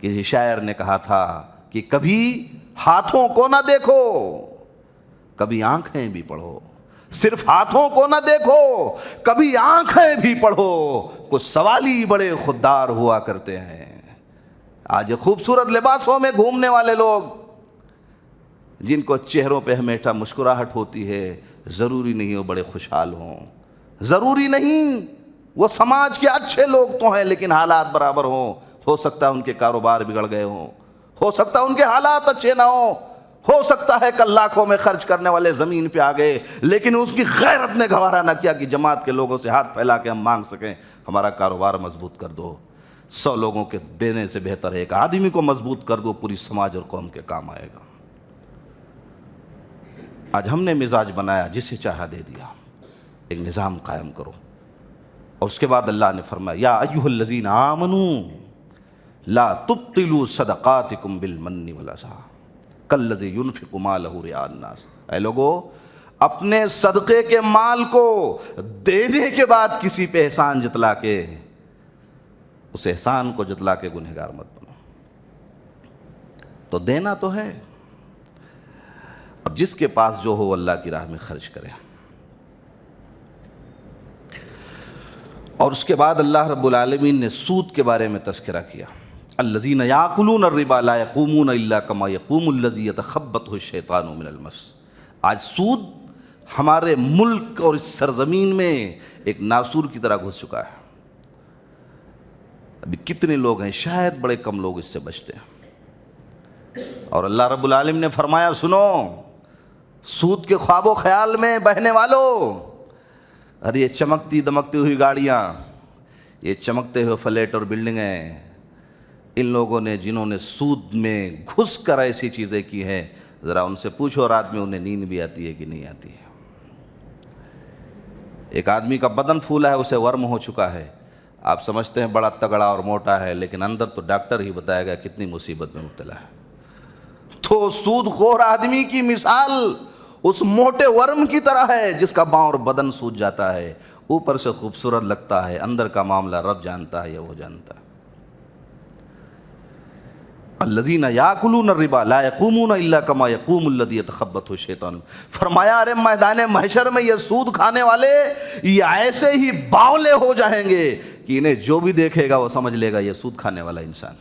کسی شاعر نے کہا تھا کہ کبھی ہاتھوں کو نہ دیکھو، کبھی آنکھیں بھی پڑھو. صرف ہاتھوں کو نہ دیکھو، کبھی آنکھیں بھی پڑھو. کچھ سوالی بڑے خوددار ہوا کرتے ہیں. آج خوبصورت لباسوں میں گھومنے والے لوگ جن کو چہروں پہ ہمیشہ مسکراہٹ ہوتی ہے، ضروری نہیں وہ بڑے خوشحال ہوں، ضروری نہیں وہ سماج کے اچھے لوگ تو ہیں لیکن حالات برابر ہوں، ہو سکتا ہے ان کے کاروبار بگڑ گئے ہوں، ہو سکتا ہے ان کے حالات اچھے نہ ہوں، ہو سکتا ہے کل لاکھوں میں خرچ کرنے والے زمین پہ آ گئے لیکن اس کی غیرت نے گوارا نہ کیا کہ جماعت کے لوگوں سے ہاتھ پھیلا کے ہم مانگ سکیں ہمارا کاروبار مضبوط کر دو۔ 100 لوگوں کے دینے سے بہتر ہے ایک آدمی کو مضبوط کر دو، پوری سماج اور قوم کے کام آئے گا۔ آج ہم نے مزاج بنایا، جسے چاہا دے دیا، ایک نظام قائم کرو۔ اور اس کے بعد اللہ نے فرمایا یا ایھا الذین آمنوا لا تبطلوا صدقاتکم بالمن والعذا کالذی ينفق مالہ رئاء الناس، اے لوگو اپنے صدقے کے مال کو دینے کے بعد کسی پہ احسان جتلا کے، اس احسان کو جتلا کے گنہگار مت بنو۔ تو دینا تو ہے، اب جس کے پاس جو ہو اللہ کی راہ میں خرچ کرے۔ اور اس کے بعد اللہ رب العالمین نے سود کے بارے میں تذکرہ کیا، الذین یاکلون الربا لا یقومون الا کما یقوم الذی یتخبطہ الشیطان من المس۔ آج سود ہمارے ملک اور اس سرزمین میں ایک ناسور کی طرح گھس چکا ہے۔ ابھی کتنے لوگ ہیں، شاید بڑے کم لوگ اس سے بچتے ہیں۔ اور اللہ رب العالمین نے فرمایا سنو، سود کے خواب و خیال میں بہنے والو، ارے یہ چمکتی دمکتی ہوئی گاڑیاں، یہ چمکتے ہوئے فلیٹ اور بلڈنگیں، ان لوگوں نے جنہوں نے سود میں گھس کر ایسی چیزیں کی ہیں، ذرا ان سے پوچھو رات میں انہیں نیند بھی آتی ہے کہ نہیں آتی ہے۔ ایک آدمی کا بدن پھولا ہے، اسے ورم ہو چکا ہے، آپ سمجھتے ہیں بڑا تگڑا اور موٹا ہے، لیکن اندر تو ڈاکٹر ہی بتائے گا کتنی مصیبت میں مبتلا ہے۔ تو سود خور آدمی کی مثال اس موٹے ورم کی طرح ہے جس کا باں اور بدن سوج جاتا ہے، اوپر سے خوبصورت لگتا ہے، اندر کا معاملہ رب جانتا ہے یا وہ جانتا ہے۔ الذین یاکلون الربا لا یقومون الا کما یقوم الذی یتخبطہ الشیطان، فرمایا ارے میدان محشر میں یہ سود کھانے والے یہ ایسے ہی باولے ہو جائیں گے کہ انہیں جو بھی دیکھے گا وہ سمجھ لے گا یہ سود کھانے والا انسان۔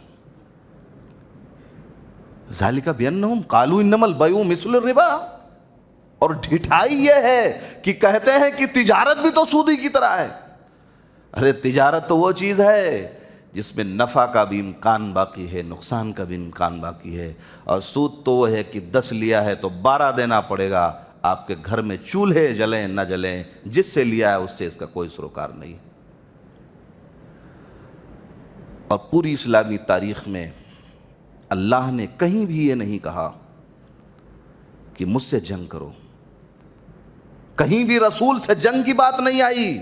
ذالک بانہم قالوا انما البیع مثل الربا، اور ڈھٹائی یہ ہے کہ کہتے ہیں کہ تجارت بھی تو سودی کی طرح ہے۔ ارے تجارت تو وہ چیز ہے جس میں نفع کا بھی امکان باقی ہے، نقصان کا بھی امکان باقی ہے، اور سود تو وہ ہے کہ 10 لیا ہے تو 12 دینا پڑے گا، آپ کے گھر میں چولہے جلیں نہ جلیں، جس سے لیا ہے اس سے اس کا کوئی سروکار نہیں۔ اور پوری اسلامی تاریخ میں اللہ نے کہیں بھی یہ نہیں کہا کہ مجھ سے جنگ کرو، کہیں بھی رسول سے جنگ کی بات نہیں آئی،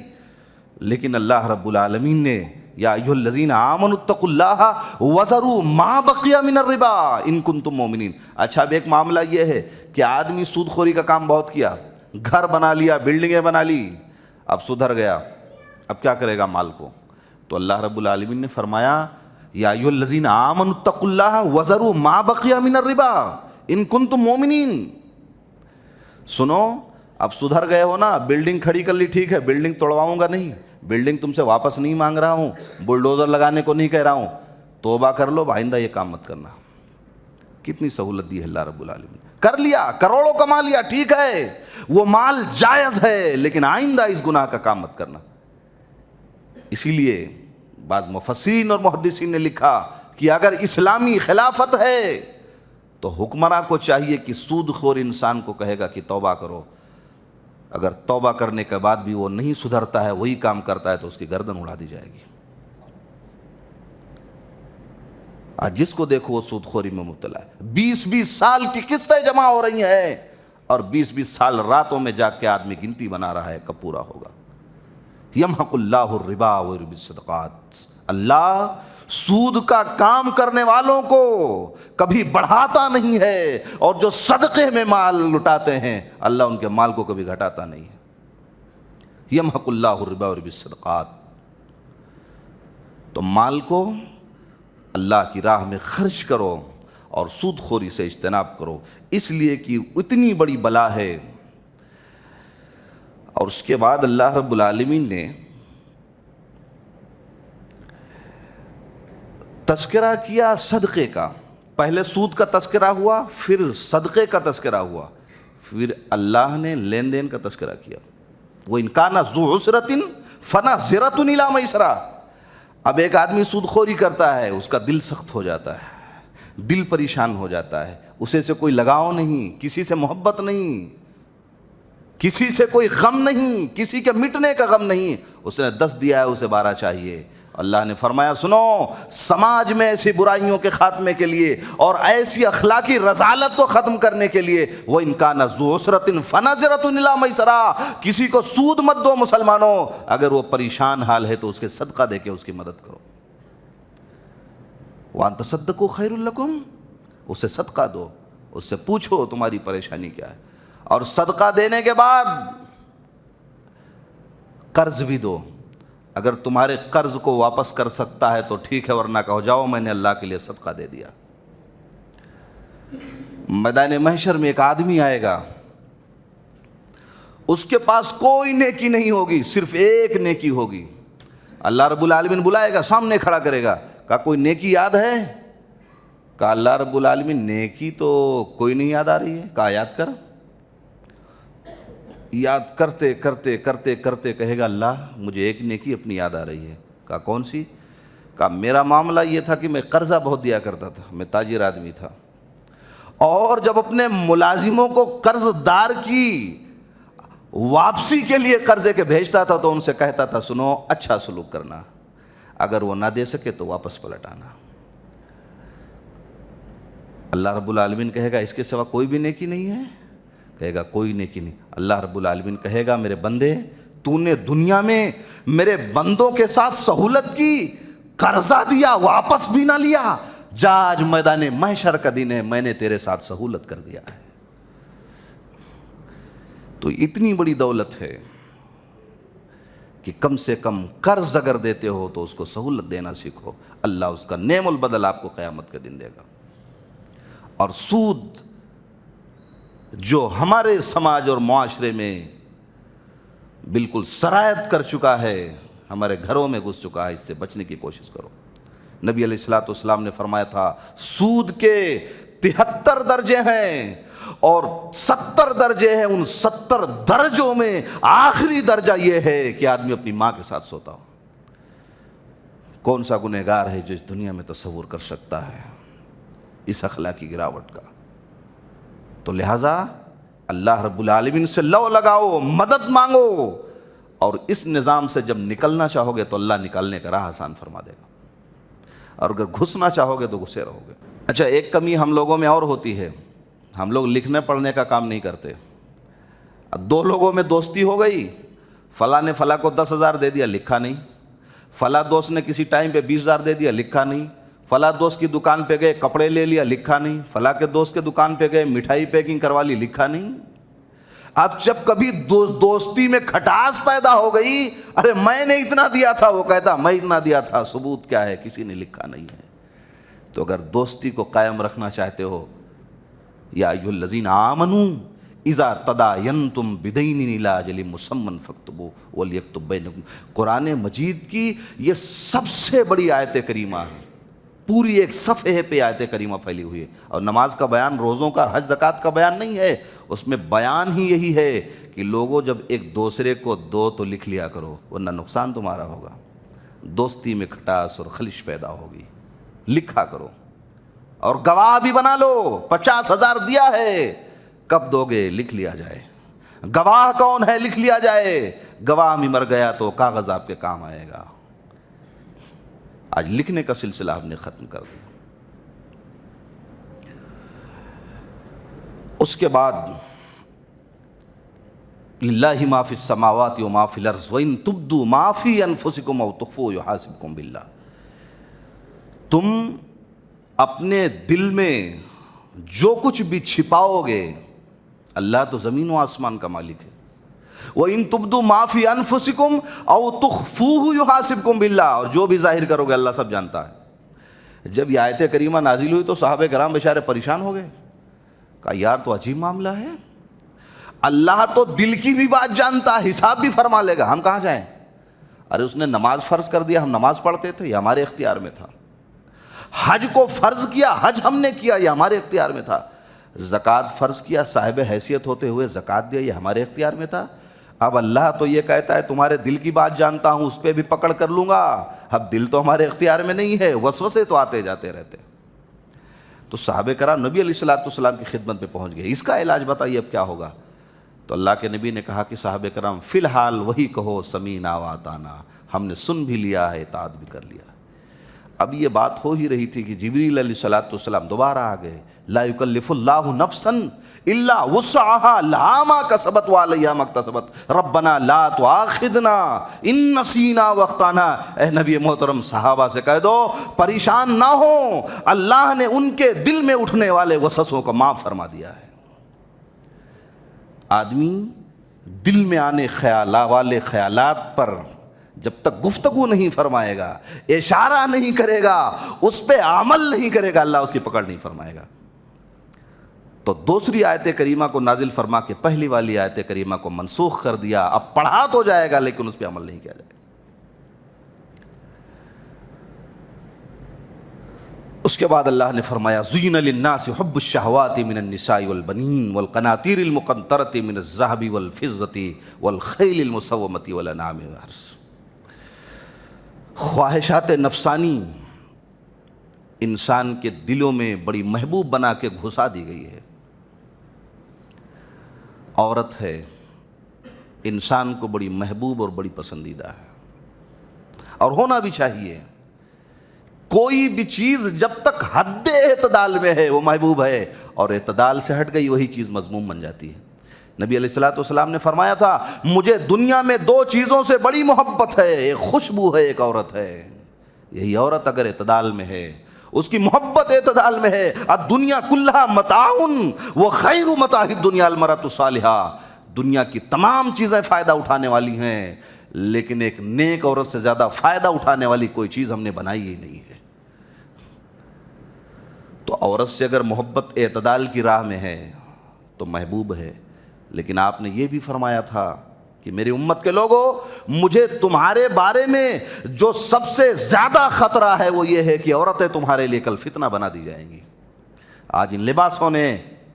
لیکن اللہ رب العالمین نے یا ایھا الذین آمنوا اتقوا اللہ وذروا ما بقی من الربا ان کنتم مؤمنین۔ اچھا اب ایک معاملہ یہ ہے کہ آدمی سود خوری کا کام بہت کیا، گھر بنا لیا، بلڈنگیں بنا لی، اب سدھر گیا، اب کیا کرے گا مال کو؟ تو اللہ رب العالمین نے فرمایا یا ایھا الذین آمنوا اتقوا اللہ وذروا ما بقی من الربا ان کنتم مؤمنین۔ سنو اب سدھر گئے ہو نا، بلڈنگ کھڑی کر لی، ٹھیک ہے، بلڈنگ توڑواؤں گا نہیں، بلڈنگ تم سے واپس نہیں مانگ رہا ہوں، بلڈوزر لگانے کو نہیں کہہ رہا ہوں، توبہ کر لو، آئندہ یہ کام مت کرنا۔ کتنی سہولت دی ہے اللہ رب العالمین، کر لیا، کروڑوں کما لیا، ٹھیک ہے، وہ مال جائز ہے، لیکن آئندہ اس گناہ کا کام مت کرنا۔ اسی لیے بعض مفسرین اور محدثین نے لکھا کہ اگر اسلامی خلافت ہے تو حکمراں کو چاہیے کہ سود خور انسان کو کہے گا کہ توبہ کرو، اگر توبہ کرنے کے بعد بھی وہ نہیں سدھرتا ہے، وہی کام کرتا ہے، تو اس کی گردن اڑا دی جائے گی۔ آج جس کو دیکھو وہ سود خوری میں مبتلا ہے، 20-20 سال کی قسطیں جمع ہو رہی ہیں، اور 20-20 سال راتوں میں جا کے آدمی گنتی بنا رہا ہے کب پورا ہوگا۔ یمحق اللہ الربا ویربی الصدقات، اللہ سود کا کام کرنے والوں کو کبھی بڑھاتا نہیں ہے، اور جو صدقے میں مال لٹاتے ہیں اللہ ان کے مال کو کبھی گھٹاتا نہیں ہے۔ یمحق اللہ الربا ویربی الصدقات، تو مال کو اللہ کی راہ میں خرچ کرو اور سود خوری سے اجتناب کرو، اس لیے کہ اتنی بڑی بلا ہے۔ اور اس کے بعد اللہ رب العالمین نے تذکرہ کیا صدقے کا، پہلے سود کا تذکرہ ہوا، پھر صدقے کا تذکرہ ہوا، پھر اللہ نے لین دین کا تذکرہ کیا. وَإِنْ كَانَ ذُو عُسْرَةٍ فَنَظِرَةٌ إِلَىٰ مَيْسَرَةٍ. اب ایک آدمی سود خوری کرتا ہے، اس کا دل سخت ہو جاتا ہے، دل پریشان ہو جاتا ہے، اسے سے کوئی لگاؤ نہیں، کسی سے محبت نہیں، کسی سے کوئی غم نہیں، کسی کے مٹنے کا غم نہیں، اس نے 10 دیا ہے، اسے 12 چاہیے. اللہ نے فرمایا سنو، سماج میں ایسی برائیوں کے خاتمے کے لیے اور ایسی اخلاقی رذالت کو ختم کرنے کے لیے وَإِنْ كَانَ ذُو عُسْرَةٍ فَنَظِرَةٌ إِلَىٰ مَيْسَرَةٍ، کسی کو سود مت دو مسلمانوں، اگر وہ پریشان حال ہے تو اس کے صدقہ دے کے اس کی مدد کرو. وَأَن تَصَدَّقُوا خَيْرٌ لَكُمْ، اسے صدقہ دو، اس سے پوچھو تمہاری پریشانی کیا ہے، اور صدقہ دینے کے بعد قرض بھی دو. اگر تمہارے قرض کو واپس کر سکتا ہے تو ٹھیک ہے، ورنہ کہو جاؤ میں نے اللہ کے لیے صدقہ دے دیا. میدان محشر میں ایک آدمی آئے گا، اس کے پاس کوئی نیکی نہیں ہوگی، صرف ایک نیکی ہوگی. اللہ رب العالمین بلائے گا، سامنے کھڑا کرے گا، کہا کوئی نیکی یاد ہے؟ کہا اللہ رب العالمین نیکی تو کوئی نہیں یاد آ رہی ہے. کہا یاد کر. یاد کرتے کرتے کرتے کرتے کہے گا اللہ مجھے ایک نیکی اپنی یاد آ رہی ہے. کہا کون سی؟ کہا میرا معاملہ یہ تھا کہ میں قرضہ بہت دیا کرتا تھا، میں تاجر آدمی تھا، اور جب اپنے ملازموں کو قرض دار کی واپسی کے لیے قرضے کے بھیجتا تھا تو ان سے کہتا تھا سنو اچھا سلوک کرنا، اگر وہ نہ دے سکے تو واپس پلٹ آنا. اللہ رب العالمین کہے گا اس کے سوا کوئی بھی نیکی نہیں ہے؟ کہے گا کوئی نیکی نہیں. اللہ رب العالمین کہے گا میرے بندے تو نے دنیا میں میرے بندوں کے ساتھ سہولت کی، قرضہ دیا واپس بھی نہ لیا، جا آج میدان محشر کا دن ہے، میں نے تیرے ساتھ سہولت کر دیا ہے. تو اتنی بڑی دولت ہے کہ کم سے کم قرض اگر دیتے ہو تو اس کو سہولت دینا سیکھو، اللہ اس کا نعم البدل آپ کو قیامت کا دن دے گا. اور سود جو ہمارے سماج اور معاشرے میں بالکل سرایت کر چکا ہے، ہمارے گھروں میں گھس چکا ہے، اس سے بچنے کی کوشش کرو. نبی علیہ الصلوۃ والسلام نے فرمایا تھا سود کے 73 درجے ہیں اور 70 درجے ہیں، ان 70 درجوں میں آخری درجہ یہ ہے کہ آدمی اپنی ماں کے ساتھ سوتا ہو. کون سا گنہگار ہے جو اس دنیا میں تصور کر سکتا ہے اس اخلاقی گراوٹ کا؟ تو لہٰذا اللہ رب العالمین سے لو لگاؤ، مدد مانگو، اور اس نظام سے جب نکلنا چاہو گے تو اللہ نکالنے کا راہ آسان فرما دے گا، اور اگر گھسنا چاہو گے تو گھسے رہو گے. اچھا ایک کمی ہم لوگوں میں اور ہوتی ہے، ہم لوگ لکھنے پڑھنے کا کام نہیں کرتے. 2 لوگوں میں دوستی ہو گئی، فلاں نے فلاں کو 10,000 دے دیا، لکھا نہیں. فلاں دوست نے کسی ٹائم پہ 20,000 دے دیا، لکھا نہیں. فلاں دوست کی دکان پہ گئے کپڑے لے لیا، لکھا نہیں. فلاں کے دوست کے دکان پہ گئے مٹھائی پیکنگ کروا لی، لکھا نہیں. اب جب کبھی دوستی میں کھٹاس پیدا ہو گئی، ارے میں نے اتنا دیا تھا، وہ کہتا میں اتنا دیا تھا، ثبوت کیا ہے؟ کسی نے لکھا نہیں ہے. تو اگر دوستی کو قائم رکھنا چاہتے ہو، یا ایھا الذین آمنوا اذا تداینتم بدین الی اجل مسمى فاکتبوا ولیکتب بینکم. قرآن مجید کی یہ سب سے بڑی آیت کریمہ ہے، پوری ایک صفحے پہ آیت کریمہ پھیلی ہوئی ہے. اور نماز کا بیان، روزوں کا، حج زکوٰۃ کا بیان نہیں ہے، اس میں بیان ہی یہی ہے کہ لوگوں جب ایک دوسرے کو دو تو لکھ لیا کرو، ورنہ نقصان تمہارا ہوگا. دوستی میں کھٹاس اور خلش پیدا ہوگی، لکھا کرو. اور گواہ بھی بنا لو، 50,000 دیا ہے، کب دو گے؟ لکھ لیا جائے. گواہ کون ہے؟ لکھ لیا جائے. گواہ بھی مر گیا تو کاغذ آپ کے کام آئے گا. آج لکھنے کا سلسلہ ہم نے ختم کر دیا. اس کے بعد للہ ما فی السماوات و ما فی الارض وان تبدوا ما فی انفسکم او تخفوہ یحاسبکم باللہ. تم اپنے دل میں جو کچھ بھی چھپاؤ گے، اللہ تو زمین و آسمان کا مالک ہے. وَإِن تُبْدُوا مَا فِي أَنفُسِكُمْ أَوْ تُخْفُوهُ يُحَاسِبْكُم بِاللَّهِ. اور جو بھی ظاہر کرو گے اللہ سب جانتا ہے. جب یہ آیت کریمہ نازل ہوئی تو صحابہ کرام بیچارے پریشان ہو گئے، کہا یار تو عجیب معاملہ ہے، اللہ تو دل کی بھی بات جانتا ہے، حساب بھی فرما لے گا، ہم کہاں جائیں؟ ارے اس نے نماز فرض کر دیا، ہم نماز پڑھتے تھے، یہ ہمارے اختیار میں تھا. حج کو فرض کیا، حج ہم نے کیا، یہ ہمارے اختیار میں تھا۔ زکوٰۃ فرض کیا، صاحب حیثیت ہوتے ہوئے زکوٰۃ دیا، یہ ہمارے اختیار میں تھا۔ اب اللہ تو یہ کہتا ہے تمہارے دل کی بات جانتا ہوں، اس پہ بھی پکڑ کر لوں گا۔ اب دل تو ہمارے اختیار میں نہیں ہے، وسوسے تو آتے جاتے رہتے۔ تو صحابہ کرام نبی علیہ الصلوۃ والسلام کی خدمت میں پہنچ گئے، اس کا علاج بتائیے اب کیا ہوگا؟ تو اللہ کے نبی نے کہا کہ صحابہ کرام فی الحال وہی کہو سمینا و اطعنا، ہم نے سن بھی لیا ہے، اطاعت بھی کر لیا۔ اب یہ بات ہو ہی رہی تھی کہ جبریل علیہ الصلوۃ والسلام دوبارہ آ گئے، لا یکلف اللہ نفسا الا وسعها لها ما کسبت وعلیہا ما اکتسبت ربنا لا تؤاخذنا ان نسینا واخطانا۔ اے نبی محترم صحابہ سے کہہ دو پریشان نہ ہو، اللہ نے ان کے دل میں اٹھنے والے وسوسوں کو معاف فرما دیا ہے۔ آدمی دل میں آنے والے خیالات پر جب تک گفتگو نہیں فرمائے گا، اشارہ نہیں کرے گا، اس پہ عمل نہیں کرے گا، اللہ اس کی پکڑ نہیں فرمائے گا۔ تو دوسری آیت کریمہ کو نازل فرما کے پہلی والی آیت کریمہ کو منسوخ کر دیا۔ اب پڑھا تو جائے گا لیکن اس پہ عمل نہیں کیا جائے گا۔ اس کے بعد اللہ نے فرمایا زُيِّنَ لِلنَّاسِ حُبُّ الشَّهَوَاتِ مِنَ النِّسَاءِ وَالْبَنِينَ وَالْقَنَاطِيرِ الْمُقَنطَرَةِ مِنَ الذَّهَبِ وَالْفِضَّةِ وَالْخَيْلِ الْمُسَوَّمَةِ وَالْأَنْعَامِ وَالْحَرْثِ۔ خواہشات نفسانی انسان کے دلوں میں بڑی محبوب بنا کے گھسا دی گئی ہے۔ عورت ہے انسان کو بڑی محبوب اور بڑی پسندیدہ ہے، اور ہونا بھی چاہیے۔ کوئی بھی چیز جب تک حد اعتدال میں ہے وہ محبوب ہے، اور اعتدال سے ہٹ گئی وہی چیز مذموم بن جاتی ہے۔ نبی علیہ الصلوۃ والسلام نے فرمایا تھا مجھے دنیا میں دو چیزوں سے بڑی محبت ہے، ایک خوشبو ہے، ایک عورت ہے۔ یہی عورت اگر اعتدال میں ہے، اس کی محبت اعتدال میں ہے، الدنیا کلھا متاع وخیر متاع الدنیا المرأۃ الصالحہ، دنیا کی تمام چیزیں فائدہ اٹھانے والی ہیں، لیکن ایک نیک عورت سے زیادہ فائدہ اٹھانے والی کوئی چیز ہم نے بنائی ہی نہیں ہے۔ تو عورت سے اگر محبت اعتدال کی راہ میں ہے تو محبوب ہے، لیکن آپ نے یہ بھی فرمایا تھا کہ میری امت کے لوگوں، مجھے تمہارے بارے میں جو سب سے زیادہ خطرہ ہے وہ یہ ہے کہ عورتیں تمہارے لیے کل فتنہ بنا دی جائیں گی۔ آج ان لباسوں نے،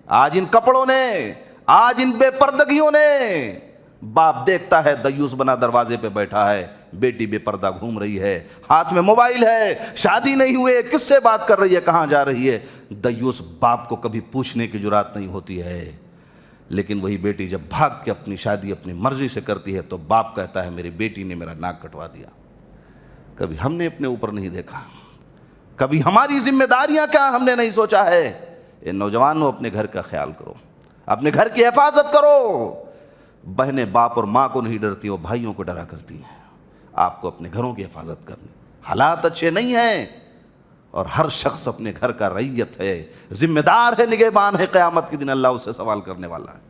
آج ان کپڑوں نے، آج ان بے پردگیوں نے، باپ دیکھتا ہے دیوس بنا دروازے پہ بیٹھا ہے، بیٹی بے پردہ گھوم رہی ہے، ہاتھ میں موبائل ہے، شادی نہیں ہوئے، کس سے بات کر رہی ہے، کہاں جا رہی ہے، دیوس باپ کو کبھی پوچھنے کی جرات نہیں ہوتی ہے۔ لیکن وہی بیٹی جب بھاگ کے اپنی شادی اپنی مرضی سے کرتی ہے تو باپ کہتا ہے میری بیٹی نے میرا ناک کٹوا دیا۔ کبھی ہم نے اپنے اوپر نہیں دیکھا، کبھی ہماری ذمہ داریاں کیا ہم نے نہیں سوچا ہے۔ اے نوجوانوں، اپنے گھر کا خیال کرو، اپنے گھر کی حفاظت کرو۔ بہنیں باپ اور ماں کو نہیں ڈرتی، وہ بھائیوں کو ڈرا کرتی ہیں۔ آپ کو اپنے گھروں کی حفاظت کرنی، حالات اچھے نہیں ہیں، اور ہر شخص اپنے گھر کا رعیت ہے، ذمہ دار ہے، نگہبان ہے، قیامت کے دن اللہ اس سے سوال کرنے والا ہے۔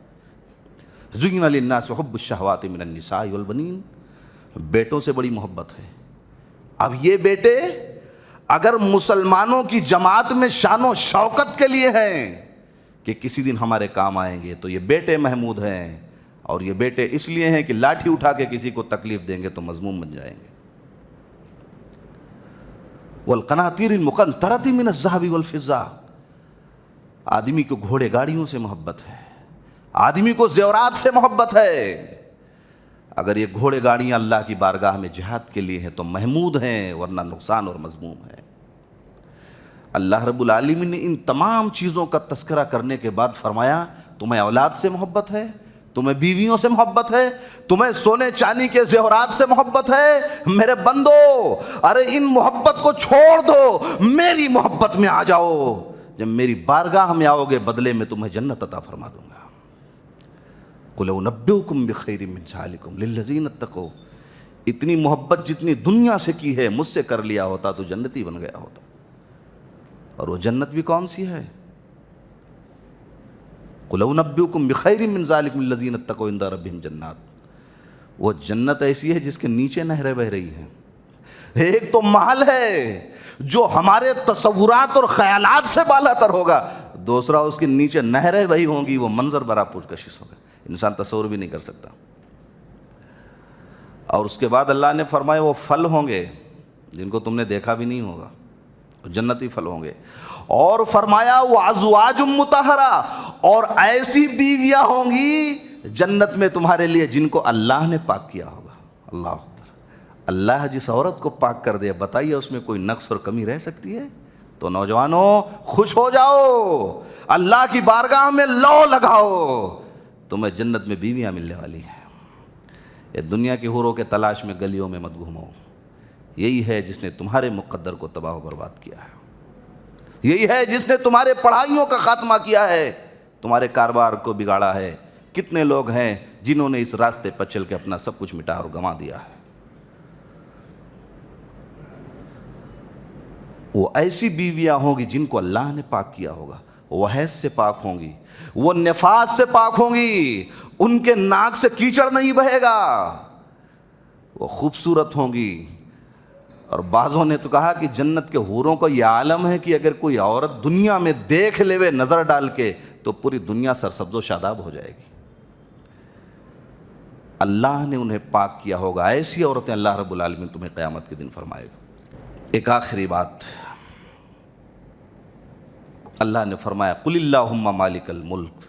زُيِّنَ لِلنَّاسِ حُبُّ الشَّهَوَاتِ مِنَ النِّسَاءِ وَالْبَنِينَ، بیٹوں سے بڑی محبت ہے۔ اب یہ بیٹے اگر مسلمانوں کی جماعت میں شان و شوکت کے لیے ہیں کہ کسی دن ہمارے کام آئیں گے، تو یہ بیٹے محمود ہیں، اور یہ بیٹے اس لیے ہیں کہ لاٹھی اٹھا کے کسی کو تکلیف دیں گے تو مذموم بن جائیں گے۔ والقناطیر المقنطرۃ من الذهب والفضہ، آدمی کو گھوڑے گاڑیوں سے محبت ہے، آدمی کو زیورات سے محبت ہے۔ اگر یہ گھوڑے گاڑیاں اللہ کی بارگاہ میں جہاد کے لیے ہیں تو محمود ہیں، ورنہ نقصان اور مذموم ہے۔ اللہ رب العالمین نے ان تمام چیزوں کا تذکرہ کرنے کے بعد فرمایا تمہیں اولاد سے محبت ہے، تمہیں بیویوں سے محبت ہے، تمہیں سونے چاندی کے زیورات سے محبت ہے، میرے بندو ارے ان محبت کو چھوڑ دو، میری محبت میں آ جاؤ۔ جب میری بارگاہ میں آؤ گے بدلے میں تمہیں جنت عطا فرما دوں گا۔ قُلْ أُنَبِّئُكُم بِخَيْرٍ مِّن ذَلِكُمْ لِلَّذِينَ اتَّقَوْا، اتنی محبت جتنی دنیا سے کی ہے مجھ سے کر لیا ہوتا تو جنتی بن گیا ہوتا۔ اور وہ جنت بھی کون سی ہے؟ قُلْ أُنَبِّئُكُم بِخَيْرٍ مِّن ذَلِكُمْ لِلَّذِينَ اتَّقَوْا عِندَ رَبِّهِمْ جنات، وہ جنت ایسی ہے جس کے نیچے نہریں بہ رہی ہیں۔ ایک تو محل ہے جو ہمارے تصورات اور خیالات سے بالا تر ہوگا، دوسرا اس کے نیچے نہریں بہی ہوں گی، وہ منظر بڑا پرکشش ہوگا، انسان تصور بھی نہیں کر سکتا۔ اور اس کے بعد اللہ نے فرمایا وہ پھل ہوں گے جن کو تم نے دیکھا بھی نہیں ہوگا، جنتی پھل ہوں گے. اور فرمایا وازواج مطہرہ، اور ایسی بیویاں ہوں گی جنت میں تمہارے لیے جن کو اللہ نے پاک کیا ہوگا. اللہ اکبر. اللہ جس عورت کو پاک کر دے، بتائیے اس میں کوئی نقص اور کمی رہ سکتی ہے؟ تو نوجوانوں خوش ہو جاؤ، اللہ کی بارگاہ میں لو لگاؤ، تمہیں جنت میں بیویاں ملنے والی ہیں. یہ دنیا کی حوروں کے تلاش میں گلیوں میں مت گھومو. یہی ہے جس نے تمہارے مقدر کو تباہ و برباد کیا ہے. یہی ہے جس نے تمہارے پڑھائیوں کا خاتمہ کیا ہے، تمہارے کاروبار کو بگاڑا ہے. کتنے لوگ ہیں جنہوں نے اس راستے پر چل کے اپنا سب کچھ مٹا اور گنوا دیا ہے. وہ ایسی بیویاں ہوں گی جن کو اللہ نے پاک کیا ہوگا. وہ حیض سے پاک ہوں گی، وہ نفاس سے پاک ہوں گی، ان کے ناک سے کیچڑ نہیں بہے گا، وہ خوبصورت ہوں گی. اور بعضوں نے تو کہا کہ جنت کے حوروں کو یہ عالم ہے کہ اگر کوئی عورت دنیا میں دیکھ لے وے نظر ڈال کے تو پوری دنیا سرسبز و شاداب ہو جائے گی. اللہ نے انہیں پاک کیا ہوگا. ایسی عورتیں اللہ رب العالمین تمہیں قیامت کے دن فرمائے گا. ایک آخری بات اللہ نے فرمایا قل اللہم مالک الملک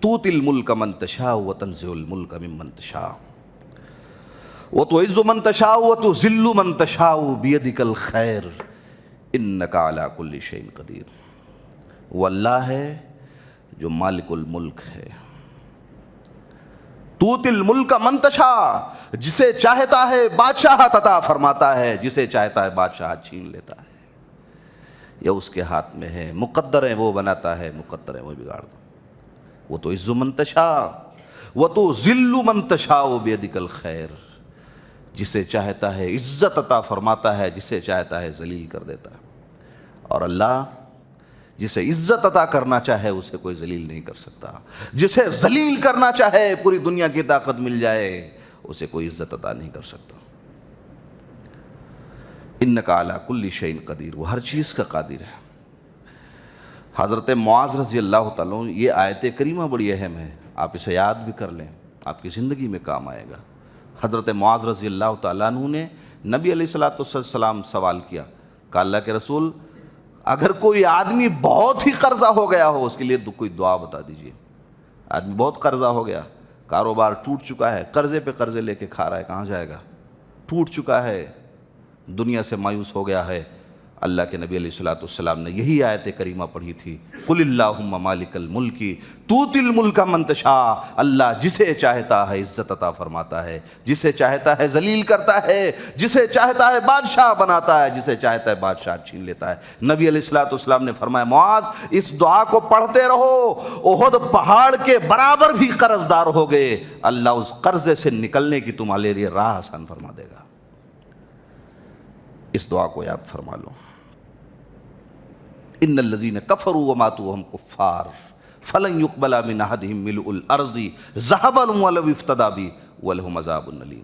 تؤتی الملک من تشاء وتنزع الملک ممن تشاء وتعز من تشاء وتذل من تشاء بیدک الخیر انک علی کل شیء قدیر. وہ اللہ ہے جو مالک الملک ہے. تؤتی الملک من تشاء، جسے چاہتا ہے بادشاہت عطا فرماتا ہے، جسے چاہتا ہے بادشاہت چھین لیتا ہے. یہ اس کے ہاتھ میں ہے. مقدر ہے وہ بناتا ہے، مقدر ہے وہ بگاڑ دو. وہ تو عز من تشاء وہ تو ذل من تشاء بیدک الخیر، جسے چاہتا ہے عزت عطا فرماتا ہے، جسے چاہتا ہے ذلیل کر دیتا ہے. اور اللہ جسے عزت عطا کرنا چاہے اسے کوئی ذلیل نہیں کر سکتا. جسے ذلیل کرنا چاہے پوری دنیا کی طاقت مل جائے اسے کوئی عزت عطا نہیں کر سکتا. انک علی کل شیء قدیر، وہ ہر چیز کا قادر ہے. حضرت معاذ رضی اللہ تعالیٰ عنہ، یہ آیت کریمہ بڑی اہم ہے، آپ اسے یاد بھی کر لیں، آپ کی زندگی میں کام آئے گا. حضرت معاذ رضی اللہ تعالیٰ عنہ نے نبی علیہ السلام سوال کیا، کہ اللہ کے رسول اگر کوئی آدمی بہت ہی قرضہ ہو گیا ہو اس کے لیے کوئی دعا بتا دیجئے. آدمی بہت قرضہ ہو گیا، کاروبار ٹوٹ چکا ہے، قرضے پہ قرضے لے کے کھا رہا ہے، کہاں جائے گا، ٹوٹ چکا ہے، دنیا سے مایوس ہو گیا ہے. اللہ کے نبی علیہ السلام نے یہی آیت کریمہ پڑھی تھی، قل اللہم مالک الملک تؤتی الملک من تشاء. اللہ جسے چاہتا ہے عزت عطا فرماتا ہے، جسے چاہتا ہے ذلیل کرتا ہے، جسے چاہتا ہے بادشاہ بناتا ہے، جسے چاہتا ہے بادشاہ چھین لیتا ہے. نبی علیہ السلام نے فرمایا معاذ اس دعا کو پڑھتے رہو، احد پہاڑ کے برابر بھی قرض دار ہو گئے، اللہ اس قرضے سے نکلنے کی تمہارے لیے راہ آسان فرما دے گا. اس دعا کو یاد فرما لو. ان الذین کفروا وماتوا وهم کفار فلن يقبل من احدهم ملء الارض ذهبا ولو افتدى به ولهم عذاب الیم.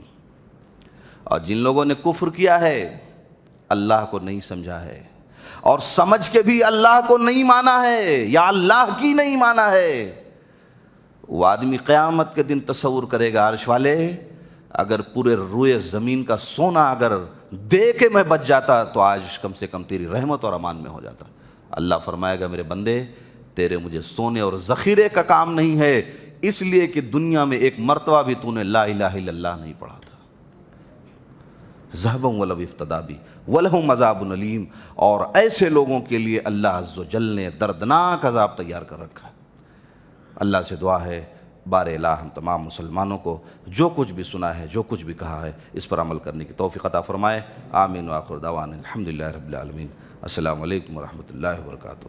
اور جن لوگوں نے کفر کیا ہے، اللہ کو نہیں سمجھا ہے، اور سمجھ کے بھی اللہ کو نہیں مانا ہے یا اللہ کی نہیں مانا ہے، وہ آدمی قیامت کے دن تصور کرے گا عرش والے اگر پورے روئے زمین کا سونا اگر دے کے میں بچ جاتا تو آج کم سے کم تیری رحمت اور امان میں ہو جاتا. اللہ فرمائے گا میرے بندے تیرے مجھے سونے اور ذخیرے کا کام نہیں ہے، اس لیے کہ دنیا میں ایک مرتبہ بھی تو نے لا الہ الا اللہ نہیں پڑھا تھا. ذہبا ولو افتدی بہ ولہم عذاب الیم. اور ایسے لوگوں کے لیے اللہ عز و جل نے دردناک عذاب تیار کر رکھا ہے. اللہ سے دعا ہے بار الہ ہم تمام مسلمانوں کو جو کچھ بھی سنا ہے، جو کچھ بھی کہا ہے، اس پر عمل کرنے کی توفیق عطا فرمائے. آمین. وآخر دعوانا الحمدللہ رب العالمین. السلام علیکم ورحمۃ اللہ وبرکاتہ.